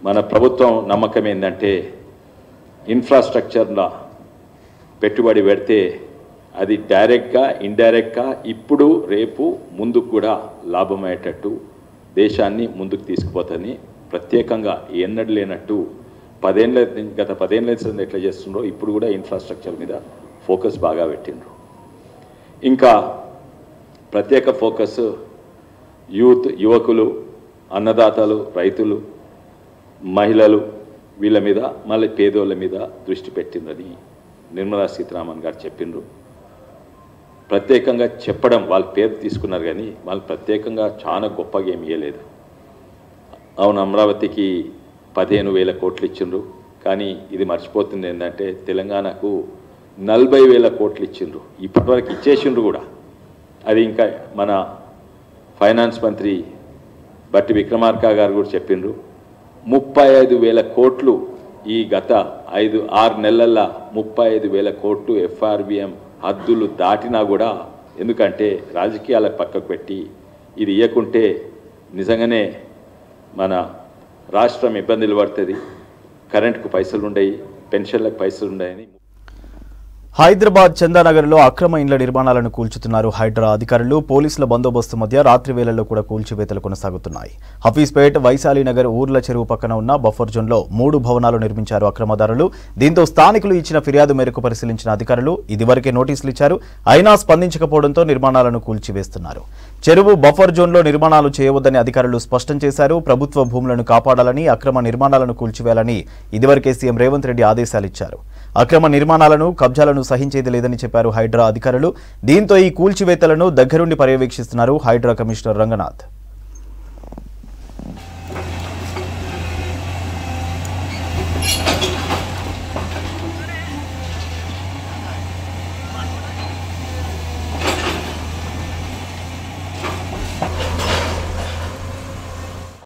మన ప్రభుత్వం నమ్మకం ఏంటంటే ఇన్ఫ్రాస్ట్రక్చర్లో పెట్టుబడి పెడితే అది డైరెక్ట్గా ఇండైరెక్ట్గా ఇప్పుడు రేపు ముందుకు కూడా లాభమయ్యేటట్టు దేశాన్ని ముందుకు తీసుకుపోతుంది. ప్రత్యేకంగా ఎన్నడూ లేనట్టు గత 10 ఏళ్ల సంది ఎట్లా చేస్తుండ్రో ఇప్పుడు కూడా ఇన్ఫ్రాస్ట్రక్చర్ మీద ఫోకస్ బాగా పెట్టిండ్రు. ఇంకా ప్రత్యేక ఫోకస్ యువకులు, అన్నదాతలు, రైతులు, మహిళలు వీళ్ళ మీద, మళ్ళీ పేదోళ్ళ మీద దృష్టి పెట్టిందని నిర్మలా సీతారామన్ గారు చెప్పిండ్రు. ప్రత్యేకంగా చెప్పడం వాళ్ళ పేరు తీసుకున్నారు కానీ వాళ్ళు ప్రత్యేకంగా చాలా గొప్పగా ఏమి ఇవ్వలేదు. అవును, అమరావతికి 15,000 కోట్లు ఇచ్చిండ్రు. కానీ ఇది మర్చిపోతుంది ఏంటంటే తెలంగాణకు 40,000 కోట్లు ఇచ్చిండ్రు. ఇప్పటివరకు ఇచ్చేసిండ్రు కూడా. అది ఇంకా మన ఫైనాన్స్ మంత్రి బట్టి విక్రమార్క గారు కూడా చెప్పిండ్రు. 35,000 కోట్లు ఈ గత 5-6 నెలల్లో 35,000 కోట్లు FRBM హద్దులు దాటినా కూడా, ఎందుకంటే రాజకీయాల పక్కకు పెట్టి ఇది ఇవ్వకుంటే నిజంగానే మన రాష్ట్రం ఇబ్బందులు పడుతుంది. కరెంటుకు పైసలు ఉండయి, పెన్షన్లకు పైసలు ఉన్నాయని. హైదరాబాద్ చందానగర్లో అక్రమ ఇండ్ల నిర్మాణాలను కూల్చుతున్నారు హైడ్రా అధికారులు. పోలీసుల బందోబస్తు మధ్య రాత్రి వేళల్లో కూడా కూల్చివేతలు కొనసాగుతున్నాయి. హఫీజ్పేట్, వైశాలినగర్ ఊర్ల చెరువు పక్కన ఉన్న బఫర్ జోన్లో 3 భవనాలు నిర్మించారు అక్రమదారులు. దీంతో స్థానికులు ఇచ్చిన ఫిర్యాదు మేరకు పరిశీలించిన అధికారులు ఇదివరకే నోటీసులు ఇచ్చారు. అయినా స్పందించకపోవడంతో నిర్మాణాలను కూల్చివేస్తున్నారు. చెరువు బఫర్ జోన్లో నిర్మాణాలు చేయవద్దని అధికారులు స్పష్టం చేశారు. ప్రభుత్వ భూములను కాపాడాలని, అక్రమ నిర్మాణాలను కూల్చివేయాలని ఇదివరకే సీఎం రేవంత్ రెడ్డి ఆదేశాలిచ్చారు. అక్రమ నిర్మాణాలను, కబ్జాలను సహించేది లేదని చెప్పారు హైడ్రా అధికారులు. దీంతో ఈ కూల్చివేతలను దగ్గరుండి పర్యవేక్షిస్తున్నారు హైడ్రా కమిషనర్ రంగనాథ్.